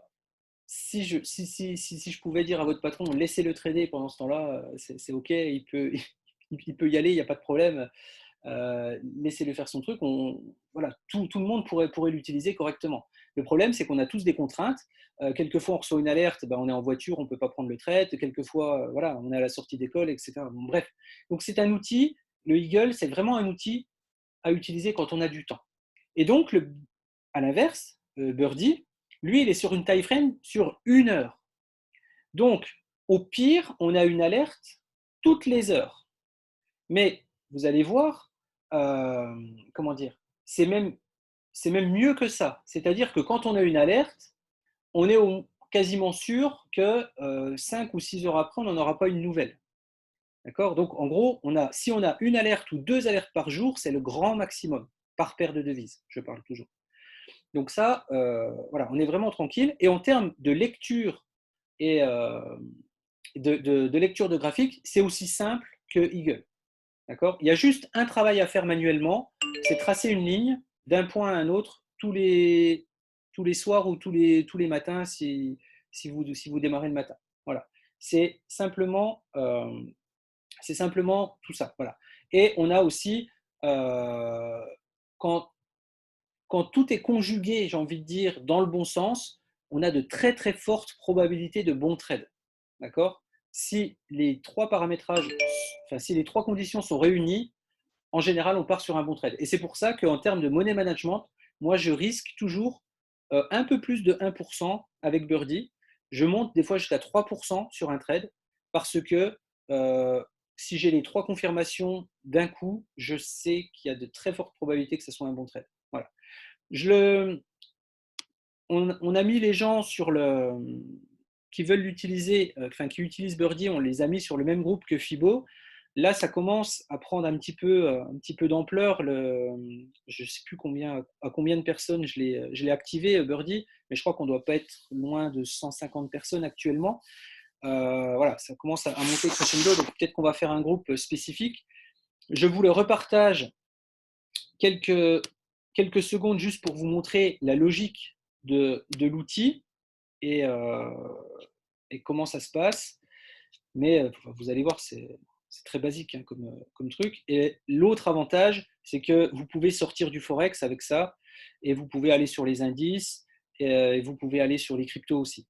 si je pouvais dire à votre patron, laissez-le trader pendant ce temps-là, c'est OK, il peut y aller, il n'y a pas de problème. Laissez-le faire son truc. Voilà, tout le monde pourrait l'utiliser correctement. Le problème, c'est qu'on a tous des contraintes. Quelquefois, on reçoit une alerte, ben, on est en voiture, on ne peut pas prendre le trade. Quelquefois, voilà, on est à la sortie d'école, etc. Bon, bref, donc c'est un outil. Le Eagle, c'est vraiment un outil à utiliser quand on a du temps. Et donc, à l'inverse, Birdie, lui, il est sur une time frame sur 1 heure. Donc, au pire, on a une alerte toutes les heures. Mais vous allez voir, comment dire, c'est même mieux que ça. C'est-à-dire que quand on a une alerte, on est quasiment sûr que 5 ou 6 heures après, on n'en aura pas une nouvelle. D'accord. Donc, en gros, si on a une alerte ou 2 alertes par jour, c'est le grand maximum par paire de devises, je parle toujours. Donc ça, voilà, on est vraiment tranquille. Et en termes de lecture et de lecture de graphique, c'est aussi simple que Eagle. D'accord. Il y a juste un travail à faire manuellement, c'est tracer une ligne d'un point à un autre tous les soirs ou tous les matins si vous démarrez le matin. Voilà. C'est simplement tout ça. Voilà. Et on a aussi, euh, quand, quand tout est conjugué, j'ai envie de dire, dans le bon sens, on a de très très fortes probabilités de bons trades. D'accord. Si les trois paramétrages, enfin si les trois conditions sont réunies, en général, on part sur un bon trade. Et c'est pour ça qu'en termes de money management, moi, je risque toujours un peu plus de 1% avec Birdie. Je monte des fois jusqu'à 3% sur un trade parce que si j'ai les trois confirmations d'un coup, je sais qu'il y a de très fortes probabilités que ce soit un bon trade. Voilà. On a mis les gens qui veulent l'utiliser, enfin qui utilisent Birdie, on les a mis sur le même groupe que Fibo. Là, ça commence à prendre un petit peu d'ampleur. Je ne sais plus à combien de personnes je l'ai activé, Birdie, mais je crois qu'on ne doit pas être loin de 150 personnes actuellement. Voilà, ça commence à monter crescendo, donc peut-être qu'on va faire un groupe spécifique. Je vous le repartage quelques secondes juste pour vous montrer la logique de l'outil et, et comment ça se passe. Mais vous allez voir, c'est très basique hein, comme truc. Et l'autre avantage, c'est que vous pouvez sortir du Forex avec ça et vous pouvez aller sur les indices et vous pouvez aller sur les cryptos aussi.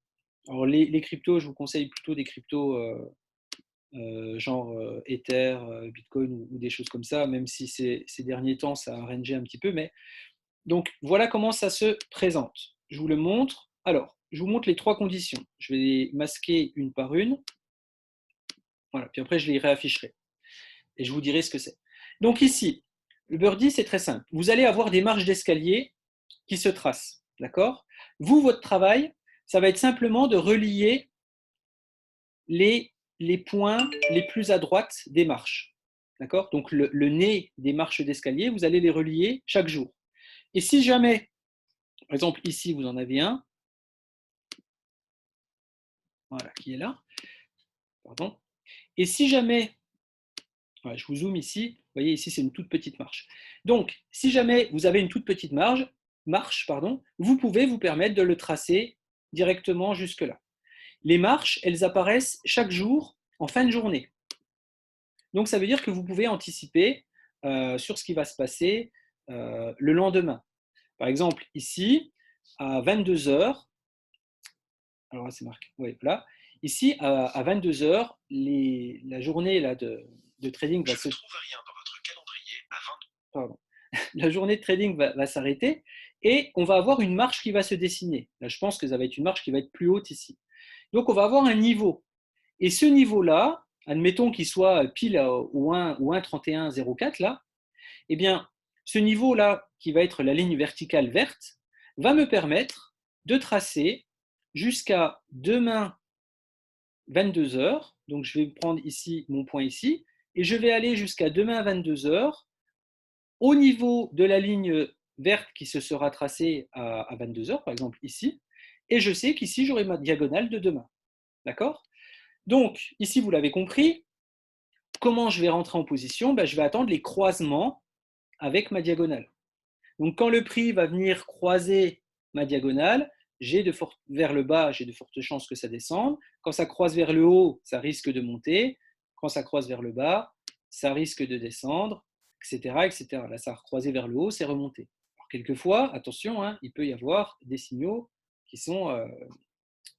Alors les cryptos, je vous conseille plutôt des cryptos genre Ether, Bitcoin ou des choses comme ça, même si ces derniers temps, ça a rangé un petit peu. Mais donc voilà comment ça se présente. Je vous le montre. Alors, je vous montre les trois conditions. Je vais les masquer une par une. Voilà, puis après, je les réafficherai et je vous dirai ce que c'est. Donc ici, le birdie, c'est très simple. Vous allez avoir des marches d'escalier qui se tracent. D'accord. Vous, votre travail, ça va être simplement de relier les points les plus à droite des marches. D'accord. Donc le nez des marches d'escalier, vous allez les relier chaque jour. Et si jamais, par exemple, ici, vous en avez un, voilà, qui est là, pardon. Et si jamais, voilà, je vous zoome ici, vous voyez ici c'est une toute petite marche. Donc, si jamais vous avez une toute petite marche, pardon, vous pouvez vous permettre de le tracer directement jusque-là. Les marches, elles apparaissent chaque jour en fin de journée. Donc, ça veut dire que vous pouvez anticiper sur ce qui va se passer le lendemain. Par exemple, ici, à 22 heures, alors là c'est marqué, oui, voilà. Ici, à 22 heures, la journée là, de trading va se... Pardon. La journée de trading va s'arrêter et on va avoir une marche qui va se dessiner. Là, je pense que ça va être une marche qui va être plus haute ici. Donc, on va avoir un niveau. Et ce niveau-là, admettons qu'il soit pile au 1,3104 là, eh bien, ce niveau-là, qui va être la ligne verticale verte, va me permettre de tracer jusqu'à demain 22 heures. Donc, je vais prendre ici mon point ici, et je vais aller jusqu'à demain 22 heures au niveau de la ligne verte qui se sera tracée à 22 heures, par exemple ici, et je sais qu'ici, j'aurai ma diagonale de demain. D'accord? Donc, ici, vous l'avez compris, comment je vais rentrer en position? Je vais attendre les croisements avec ma diagonale. Donc, quand le prix va venir croiser ma diagonale, vers le bas, j'ai de fortes chances que ça descende. Quand ça croise vers le haut, ça risque de monter. Quand ça croise vers le bas, ça risque de descendre, etc. etc. Là, ça a recroisé vers le haut, c'est remonté. Alors, quelquefois, attention, hein, il peut y avoir des signaux qui sont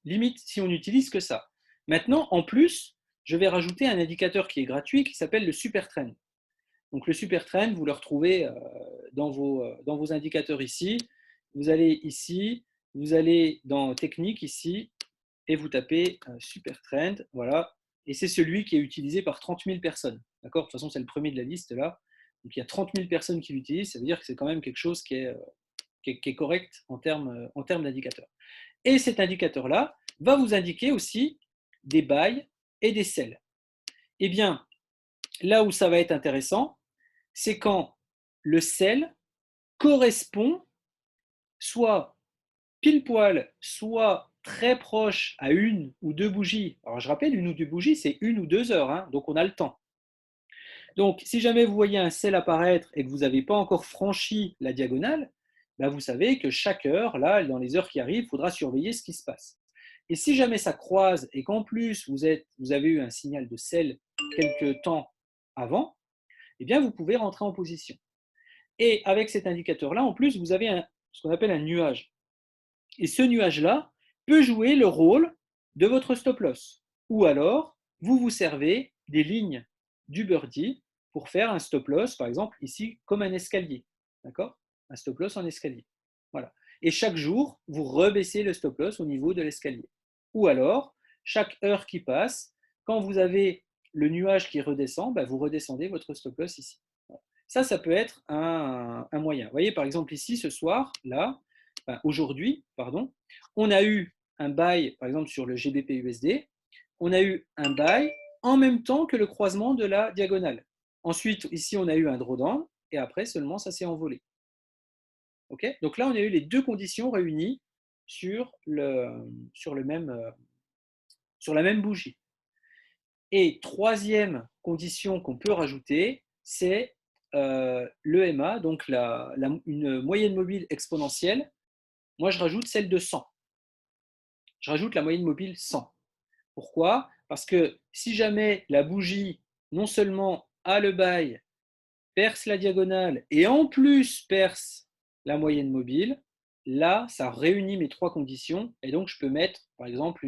limites si on n'utilise que ça. Maintenant, en plus, je vais rajouter un indicateur qui est gratuit qui s'appelle le super trend. Donc le super trend, vous le retrouvez dans vos indicateurs ici. Vous allez ici, vous allez dans technique ici, et vous tapez super trend, voilà. Et c'est celui qui est utilisé par 30 000 personnes. D'accord? De toute façon, c'est le premier de la liste là. Donc il y a 30 000 personnes qui l'utilisent, ça veut dire que c'est quand même quelque chose qui est correct en termes d'indicateurs. Et cet indicateur-là va vous indiquer aussi des buys et des sells. Eh bien, là où ça va être intéressant, c'est quand le sell correspond soit pile poil, soit très proche à une ou deux bougies. Alors je rappelle, une ou deux bougies, c'est 1 ou 2 heures, hein, donc on a le temps. Donc si jamais vous voyez un sell apparaître et que vous n'avez pas encore franchi la diagonale, vous savez que chaque heure, là, dans les heures qui arrivent, il faudra surveiller ce qui se passe. Et si jamais ça croise et qu'en plus vous avez eu un signal de sell quelques temps avant, eh bien vous pouvez rentrer en position. Et avec cet indicateur-là, en plus, vous avez ce qu'on appelle un nuage. Et ce nuage-là peut jouer le rôle de votre stop loss. Ou alors, vous vous servez des lignes du birdie pour faire un stop loss, par exemple, ici, comme un escalier. D'accord? Un stop loss en escalier. Voilà. Et chaque jour, vous rebaissez le stop loss au niveau de l'escalier. Ou alors, chaque heure qui passe, quand vous avez le nuage qui redescend, vous redescendez votre stop loss ici. Ça peut être un moyen. Vous voyez, par exemple, ici, ce soir, là, aujourd'hui, pardon, on a eu un buy, par exemple, sur le GBP-USD, on a eu un buy en même temps que le croisement de la diagonale. Ensuite, ici, on a eu un drawdown, et après, seulement, ça s'est envolé. Okay? Donc là, on a eu les deux conditions réunies sur la même bougie. Et troisième condition qu'on peut rajouter, c'est l'EMA, donc une moyenne mobile exponentielle. Moi, je rajoute celle de 100. Je rajoute la moyenne mobile 100. Pourquoi? Parce que si jamais la bougie, non seulement a le buy, perce la diagonale et en plus perce la moyenne mobile, là, ça réunit mes trois conditions et donc je peux mettre, par exemple,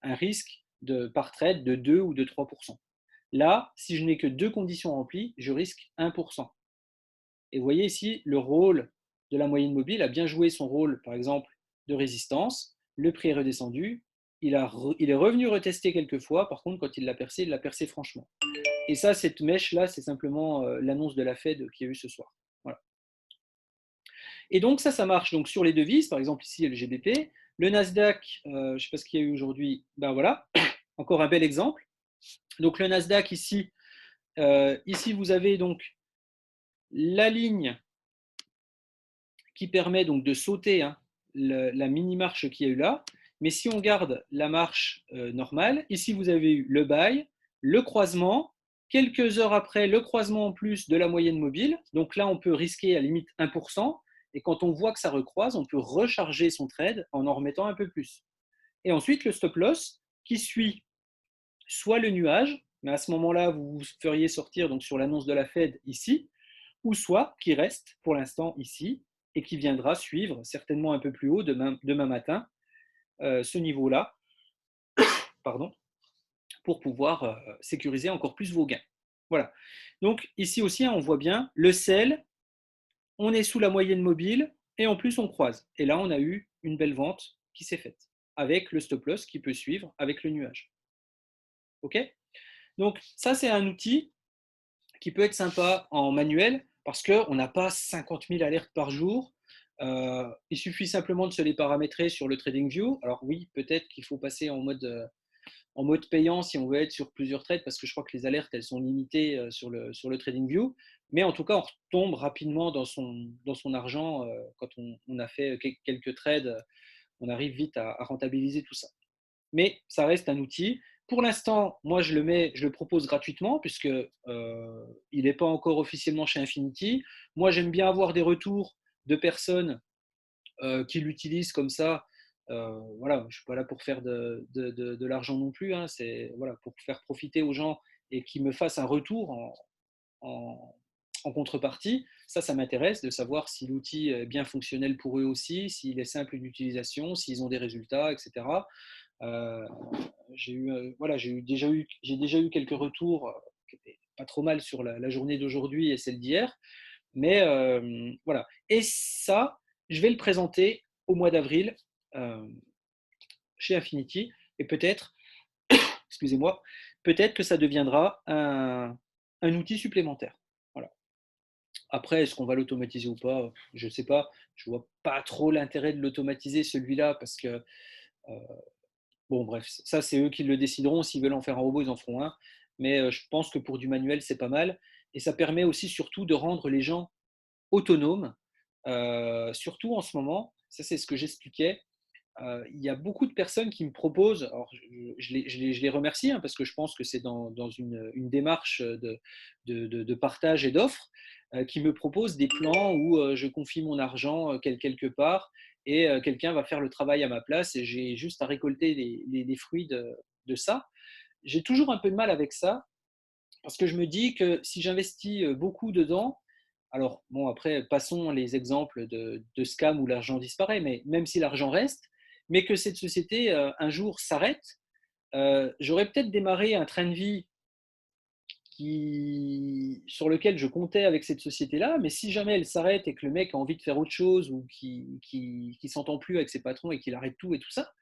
un risque par trade de 2 ou de 3%. Là, si je n'ai que deux conditions remplies, je risque 1%. Et vous voyez ici, le rôle de la moyenne mobile a bien joué son rôle, par exemple, de résistance. Le prix est redescendu. Il est revenu retester quelques fois. Par contre, quand il l'a percé franchement. Et ça, cette mèche-là, c'est simplement l'annonce de la Fed qu'il y a eu ce soir. Voilà. Et donc, ça marche donc sur les devises. Par exemple, ici, le GBP. Le Nasdaq, je ne sais pas ce qu'il y a eu aujourd'hui. Voilà, encore un bel exemple. Donc, le Nasdaq, ici, vous avez donc la ligne qui permet donc de sauter la mini-marche qu'il y a eu là. Mais si on garde la marche normale, ici vous avez eu le buy, le croisement, quelques heures après le croisement en plus de la moyenne mobile. Donc là, on peut risquer à la limite 1%. Et quand on voit que ça recroise, on peut recharger son trade en remettant un peu plus. Et ensuite, le stop loss qui suit soit le nuage, mais à ce moment-là, vous feriez sortir donc sur l'annonce de la Fed ici, ou soit qui reste pour l'instant ici et qui viendra suivre certainement un peu plus haut demain matin ce niveau-là. pardon, pour pouvoir sécuriser encore plus vos gains. Voilà. Donc ici aussi, hein, on voit bien le sell, on est sous la moyenne mobile et en plus on croise. Et là, on a eu une belle vente qui s'est faite avec le stop loss qui peut suivre avec le nuage. OK? Donc ça, c'est un outil qui peut être sympa en manuel parce qu'on n'a pas 50 000 alertes par jour. Il suffit simplement de se les paramétrer sur le TradingView. Alors oui, peut-être qu'il faut passer en mode payant si on veut être sur plusieurs trades parce que je crois que les alertes, elles sont limitées sur le TradingView. Mais en tout cas, on retombe rapidement dans son argent quand on a fait quelques trades. On arrive vite à rentabiliser tout ça. Mais ça reste un outil. Pour l'instant, moi, je le propose gratuitement puisque il n'est pas encore officiellement chez Infinity. Moi, j'aime bien avoir des retours de personnes qui l'utilisent comme ça. Voilà, je ne suis pas là pour faire de l'argent non plus. Hein. C'est voilà, pour faire profiter aux gens et qu'ils me fassent un retour en, en contrepartie. Ça m'intéresse de savoir si l'outil est bien fonctionnel pour eux aussi, s'il est simple d'utilisation, s'ils ont des résultats, etc. Euh, j'ai déjà eu quelques retours qui étaient pas trop mal sur la journée d'aujourd'hui et celle d'hier, mais voilà. Et ça, je vais le présenter au mois d'avril euh, chez Infinity et peut-être, excusez-moi, peut-être que ça deviendra un outil supplémentaire. Voilà. Après, est-ce qu'on va l'automatiser ou pas? Je ne sais pas. Je vois pas trop l'intérêt de l'automatiser celui-là parce que bon, bref, ça, c'est eux qui le décideront. S'ils veulent en faire un robot, ils en feront un. Mais je pense que pour du manuel, c'est pas mal. Et ça permet aussi, surtout, de rendre les gens autonomes. Surtout en ce moment, ça, c'est ce que j'expliquais. Il y a beaucoup de personnes qui me proposent, alors je les remercie hein, parce que je pense que c'est dans une démarche de partage et d'offre, qui me proposent des plans où je confie mon argent quelque part et quelqu'un va faire le travail à ma place et j'ai juste à récolter les fruits de ça. J'ai toujours un peu de mal avec ça parce que je me dis que si j'investis beaucoup dedans, alors bon après passons les exemples de scam où l'argent disparaît, mais même si l'argent reste, mais que cette société un jour s'arrête, j'aurais peut-être démarré un train de vie sur lequel je comptais avec cette société-là, mais si jamais elle s'arrête et que le mec a envie de faire autre chose ou qui s'entend plus avec ses patrons et qu'il arrête tout et tout ça,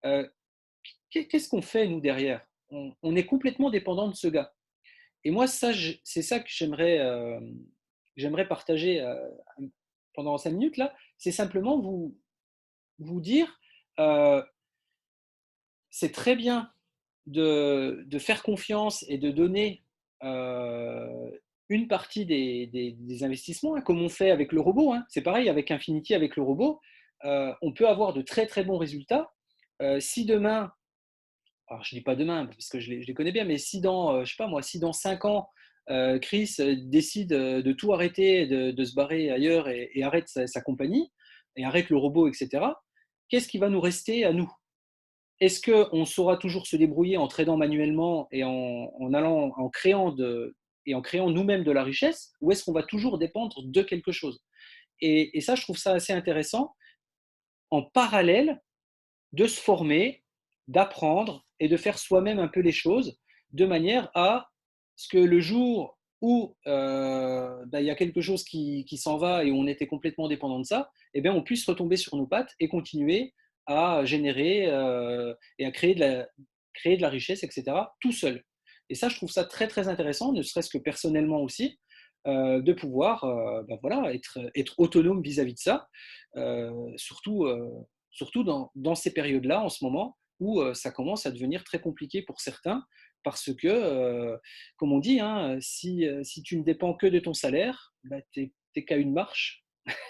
euh, qu'est-ce qu'on fait nous derrière? On est complètement dépendant de ce gars. Et moi, c'est ça que j'aimerais partager pendant 5 minutes là. C'est simplement vous dire, euh, c'est très bien de faire confiance et de donner euh, une partie des investissements, hein, comme on fait avec le robot. Hein. C'est pareil avec Infinity, avec le robot. On peut avoir de très très bons résultats. Si demain, alors je dis pas demain parce que je les connais bien, mais si dans, je sais pas moi, si dans 5 ans, Chris décide de tout arrêter, de se barrer ailleurs et arrête sa compagnie, et arrête le robot, etc., qu'est-ce qui va nous rester à nous? Est-ce qu'on saura toujours se débrouiller en tradant manuellement et en créant nous-mêmes de la richesse, ou est-ce qu'on va toujours dépendre de quelque chose? Et ça, je trouve ça assez intéressant, en parallèle de se former, d'apprendre et de faire soi-même un peu les choses de manière à ce que le jour où il y a quelque chose qui s'en va et on était complètement dépendant de ça, eh bien, on puisse retomber sur nos pattes et continuer à générer et à créer de la richesse, etc., tout seul. Et ça, je trouve ça très, très intéressant, ne serait-ce que personnellement aussi, de pouvoir voilà, être autonome vis-à-vis de ça, surtout surtout dans ces périodes-là, en ce moment, où ça commence à devenir très compliqué pour certains, parce que, comme on dit, hein, si tu ne dépends que de ton salaire, bah, tu n'es qu'à une marche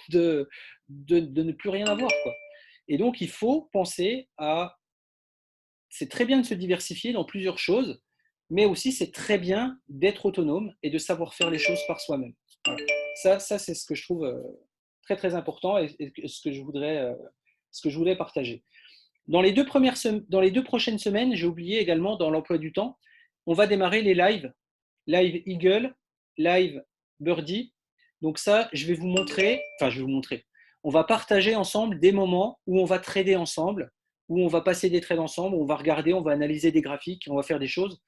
de ne plus rien avoir. Quoi. Et donc, il faut penser à... C'est très bien de se diversifier dans plusieurs choses, mais aussi c'est très bien d'être autonome et de savoir faire les choses par soi-même. Voilà. Ça c'est ce que je trouve très très important et ce que je voudrais partager. Dans les 2 prochaines semaines, j'ai oublié également dans l'emploi du temps, on va démarrer les lives, live Eagle, live Birdie. Donc ça, je vais vous montrer, on va partager ensemble des moments où on va trader ensemble où on va passer des trades ensemble, on va regarder, on va analyser des graphiques, on va faire des choses.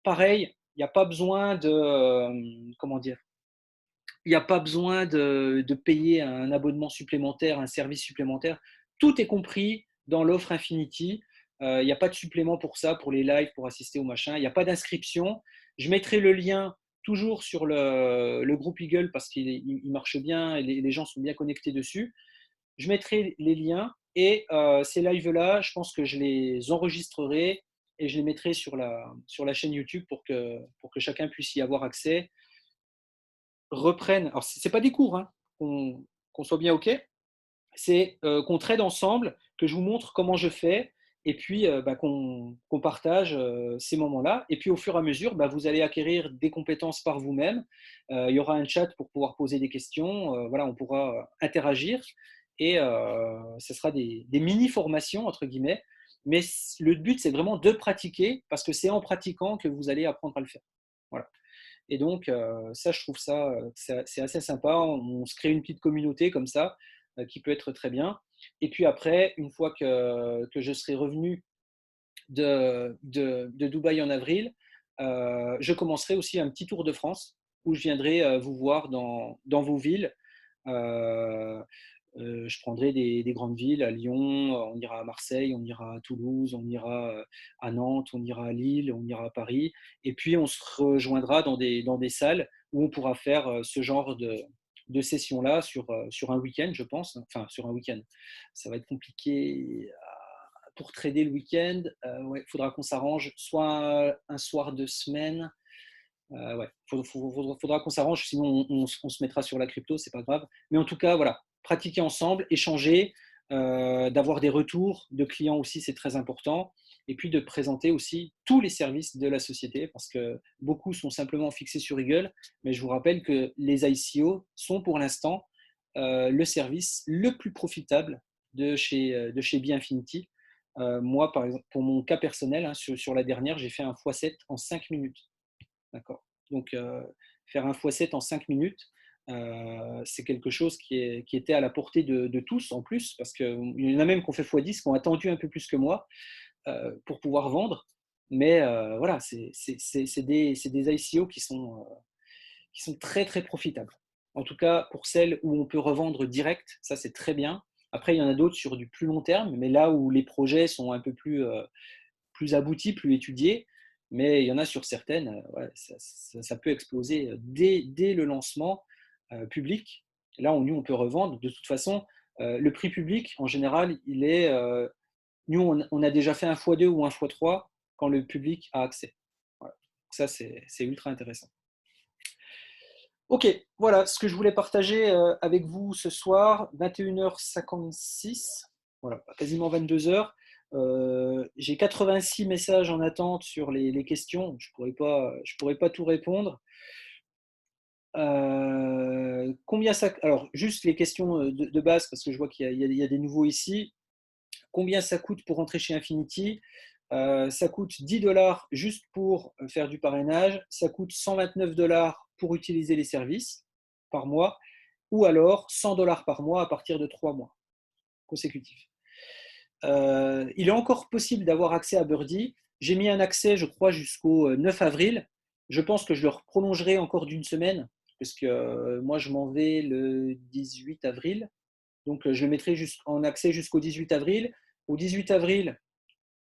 Pareil, il n'y a pas besoin de, comment dire, il n'y a pas besoin de payer un abonnement supplémentaire, un service supplémentaire. Tout est compris dans l'offre Infinity. Il n'y a pas de supplément pour ça, pour les lives, pour assister au machin. Il n'y a pas d'inscription. Je mettrai le lien toujours sur le groupe Eagle parce qu'il marche bien et les gens sont bien connectés dessus. Je mettrai les liens et ces lives-là, je pense que je les enregistrerai et je les mettrai sur la chaîne YouTube pour que chacun puisse y avoir accès. Reprennent, alors ce n'est pas des cours, hein, qu'on soit bien OK, c'est qu'on trade ensemble, que je vous montre comment je fais, et puis qu'on partage ces moments-là. Et puis au fur et à mesure, vous allez acquérir des compétences par vous-même. Il y aura un chat pour pouvoir poser des questions. Voilà, on pourra interagir. Et ce sera des mini-formations, entre guillemets. Mais le but, c'est vraiment de pratiquer, parce que c'est en pratiquant que vous allez apprendre à le faire. Voilà. Et donc, ça, je trouve ça, c'est assez sympa. On se crée une petite communauté comme ça, qui peut être très bien. Et puis après, une fois que je serai revenu de Dubaï en avril, je commencerai aussi un petit tour de France où je viendrai vous voir dans vos villes. Euh, je prendrai des grandes villes, à Lyon, on ira à Marseille, on ira à Toulouse, on ira à Nantes, on ira à Lille, on ira à Paris. Et puis on se rejoindra dans des salles où on pourra faire ce genre de session-là sur un week-end, je pense. Enfin, sur un week-end. Ça va être compliqué pour trader le week-end. Ouais, il faudra qu'on s'arrange soit un soir de semaine. Ouais, faudra qu'on s'arrange, sinon on se mettra sur la crypto, c'est pas grave. Mais en tout cas, voilà, pratiquer ensemble, échanger, d'avoir des retours de clients aussi, c'est très important. Et puis de présenter aussi tous les services de la société, parce que beaucoup sont simplement fixés sur Eagle. Mais je vous rappelle que les ICO sont pour l'instant le service le plus profitable de chez Biinfinity. Moi, par exemple, pour mon cas personnel, hein, sur la dernière, j'ai fait un x7 en 5 minutes. D'accord. Donc, faire un x7 en 5 minutes, c'est quelque chose qui était à la portée de tous en plus, parce qu'il y en a même qui ont fait x10, qui ont attendu un peu plus que moi pour pouvoir vendre. Mais voilà, c'est des ICO qui sont très, très profitables. En tout cas, pour celles où on peut revendre direct, ça c'est très bien. Après, il y en a d'autres sur du plus long terme, mais là où les projets sont un peu plus aboutis, plus étudiés. Mais il y en a sur certaines, ouais, ça peut exploser dès le lancement public. Là, on peut revendre. De toute façon, le prix public, en général, il est. Nous, on a déjà fait un x2 ou un x3 quand le public a accès. Voilà. Ça, c'est ultra intéressant. Ok, voilà ce que je voulais partager avec vous ce soir, 21h56, voilà, quasiment 22h. J'ai 86 messages en attente sur les questions, je pourrais pas tout répondre. Combien ça, alors juste les questions de base, parce que je vois qu'il y a des nouveaux ici. Combien ça coûte pour rentrer chez Infinity? Ça coûte 10 dollars juste pour faire du parrainage, ça coûte 129 dollars pour utiliser les services par mois, ou alors 100 dollars par mois à partir de 3 mois consécutifs. Il est encore possible d'avoir accès à Birdie. J'ai mis un accès, je crois, jusqu'au 9 avril. Je pense que je le prolongerai encore d'une semaine, parce que moi, je m'en vais le 18 avril. Donc, je le mettrai en accès jusqu'au 18 avril. Au 18 avril,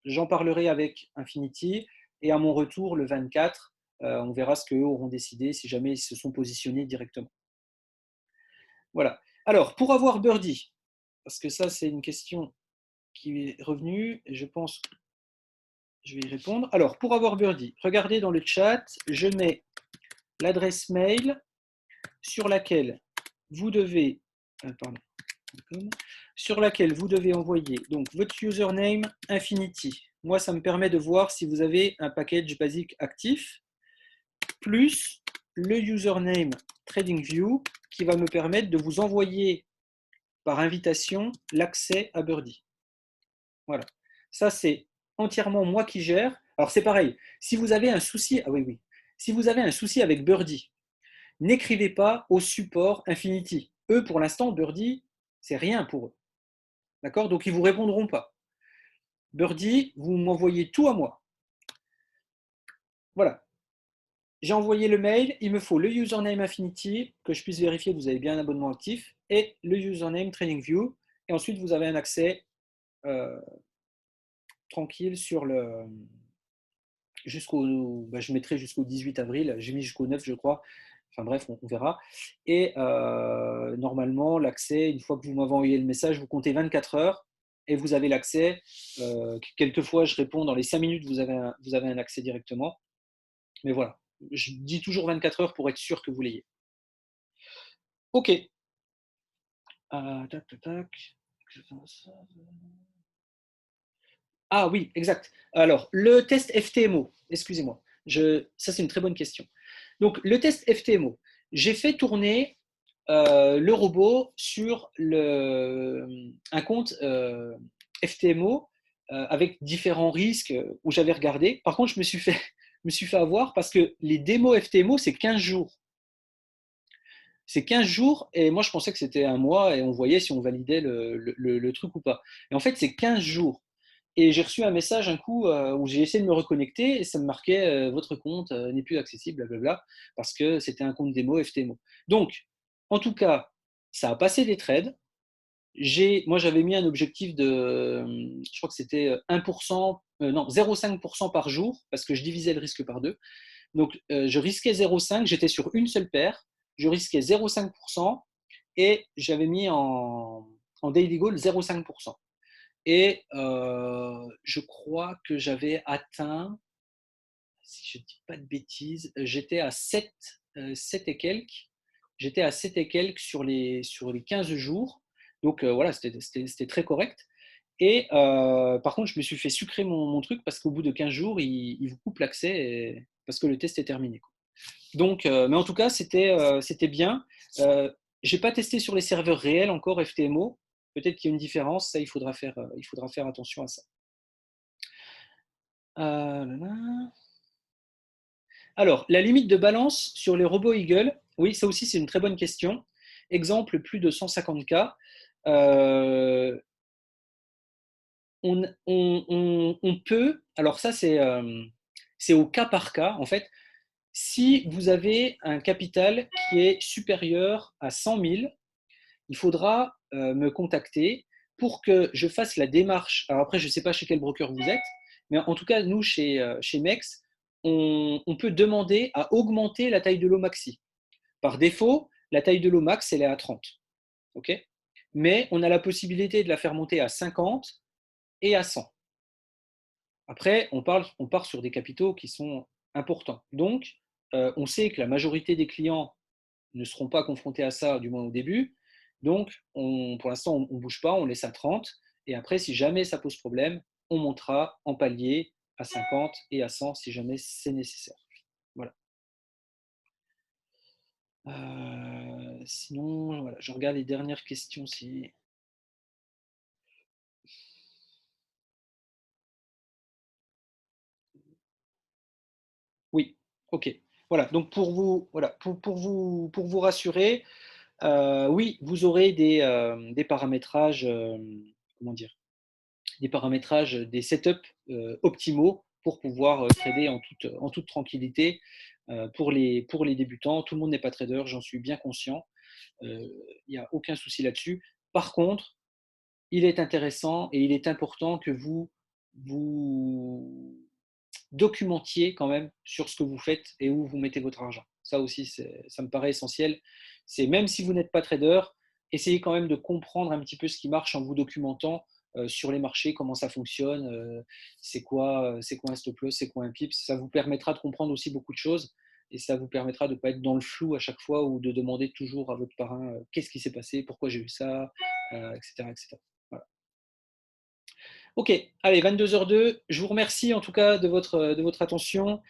j'en parlerai avec Infinity et à mon retour, le 24, on verra ce qu'eux auront décidé si jamais ils se sont positionnés directement. Voilà. Alors, pour avoir Birdie, parce que ça, c'est une question qui est revenue et je pense que je vais y répondre. Alors, pour avoir Birdie, regardez dans le chat, je mets l'adresse mail sur laquelle vous devez, pardon, sur laquelle vous devez envoyer donc votre username Infinity. Moi, ça me permet de voir si vous avez un package basique actif, plus le username TradingView qui va me permettre de vous envoyer par invitation l'accès à Birdie. Voilà. Ça, c'est entièrement moi qui gère. Alors, c'est pareil. Si vous avez un souci, ah oui, oui. Si vous avez un souci avec Birdie, n'écrivez pas au support Infinity. Eux, pour l'instant, Birdie, c'est rien pour eux. D'accord? Donc, ils ne vous répondront pas. Birdie, vous m'envoyez tout à moi. Voilà. J'ai envoyé le mail, il me faut le username Affinity, que je puisse vérifier que vous avez bien un abonnement actif, et le username TradingView. Et ensuite, vous avez un accès euh, tranquille sur le. Je mettrai jusqu'au 18 avril, j'ai mis jusqu'au 9, je crois. Enfin bref, on verra. Et normalement, l'accès, une fois que vous m'avez envoyé le message, vous comptez 24 heures et vous avez l'accès. Quelquefois, je réponds dans les 5 minutes, vous avez un accès directement. Mais voilà, je dis toujours 24 heures pour être sûr que vous l'ayez. Ok. Tac, tac, tac. Ah oui, exact. Alors, le test FTMO, excusez-moi, ça c'est une très bonne question. Donc, le test FTMO, j'ai fait tourner le robot sur un compte FTMO avec différents risques où j'avais regardé. Par contre, je me suis fait avoir parce que les démos FTMO, c'est 15 jours. C'est 15 jours et moi je pensais que c'était un mois et on voyait si on validait le truc ou pas. Et en fait, c'est 15 jours. Et j'ai reçu un message un coup où j'ai essayé de me reconnecter et ça me marquait votre compte n'est plus accessible, blablabla, parce que c'était un compte démo FTMO. Donc, en tout cas, ça a passé des trades. Moi, j'avais mis un objectif de, je crois que c'était 1%, non, 0,5% par jour, parce que je divisais le risque par deux. Donc, je risquais 0,5, j'étais sur une seule paire, je risquais 0,5% et j'avais mis en daily goal 0,5%. Et je crois que j'avais atteint, si je ne dis pas de bêtises, j'étais à 7, 7 et quelques. J'étais à 7 et quelques sur les 15 jours. Donc voilà, c'était très correct. Et par contre, je me suis fait sucrer mon truc parce qu'au bout de 15 jours, il vous coupe l'accès parce que le test est terminé, quoi. Donc, mais en tout cas, c'était bien. Je n'ai pas testé sur les serveurs réels encore FTMO. Peut-être qu'il y a une différence. Ça, il faudra faire attention à ça. Alors, la limite de balance sur les robots Eagle, oui, ça aussi, c'est une très bonne question. Exemple, plus de 150K. Euh, on peut, alors ça, c'est au cas par cas. En fait, si vous avez un capital qui est supérieur à 100 000, il faudra me contacter pour que je fasse la démarche. Alors après, je ne sais pas chez quel broker vous êtes, mais en tout cas, nous, chez MEX, on peut demander à augmenter la taille de l'eau maxi. Par défaut, la taille de l'eau max, elle est à 30. OK, mais on a la possibilité de la faire monter à 50 et à 100. Après, on part sur des capitaux qui sont importants. Donc, on sait que la majorité des clients ne seront pas confrontés à ça, du moins au début. Donc, pour l'instant, on ne bouge pas, on laisse à 30. Et après, si jamais ça pose problème, on montera en palier à 50 et à 100 si jamais c'est nécessaire. Voilà. Sinon, voilà, je regarde les dernières questions. Oui, ok. Voilà, donc pour vous rassurer, oui, vous aurez des paramétrages, comment dire, des paramétrages, des setups optimaux pour pouvoir trader en toute tranquillité pour les débutants. Tout le monde n'est pas trader, j'en suis bien conscient. Il n'y a aucun souci là-dessus. Par contre, il est intéressant et il est important que vous documentiez quand même sur ce que vous faites et où vous mettez votre argent. Ça aussi, ça me paraît essentiel. C'est même si vous n'êtes pas trader, essayez quand même de comprendre un petit peu ce qui marche en vous documentant sur les marchés, comment ça fonctionne, c'est quoi un stop loss, c'est quoi un pips. Ça vous permettra de comprendre aussi beaucoup de choses et ça vous permettra de ne pas être dans le flou à chaque fois ou de demander toujours à votre parrain qu'est-ce qui s'est passé, pourquoi j'ai eu ça, etc., etc. Voilà. Ok, allez, 22h02. Je vous remercie en tout cas de votre attention.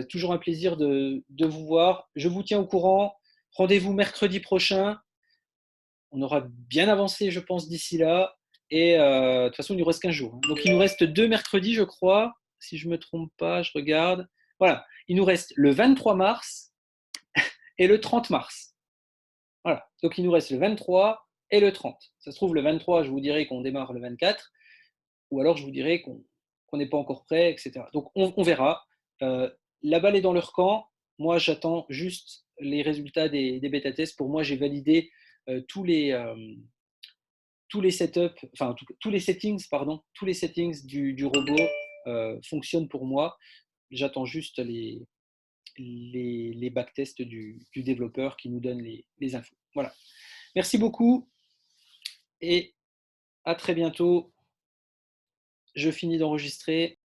Toujours un plaisir de vous voir. Je vous tiens au courant. Rendez-vous mercredi prochain. On aura bien avancé, je pense, d'ici là. Et de toute façon, il nous reste 15 jours, hein. Donc, il nous reste deux mercredis, je crois. Si je ne me trompe pas, je regarde. Voilà, il nous reste le 23 mars et le 30 mars. Voilà, donc il nous reste le 23 et le 30. Ça se trouve, le 23, je vous dirai qu'on démarre le 24. ou alors je vous dirai qu'on n'est pas encore prêt, etc. Donc on verra. La balle est dans leur camp. Moi, j'attends juste les résultats des bêta-tests. Pour moi, j'ai validé tous les setups, enfin tous les settings, pardon, tous les settings du robot fonctionnent pour moi. J'attends juste les backtests du développeur qui nous donne les infos. Voilà. Merci beaucoup et à très bientôt. Je finis d'enregistrer.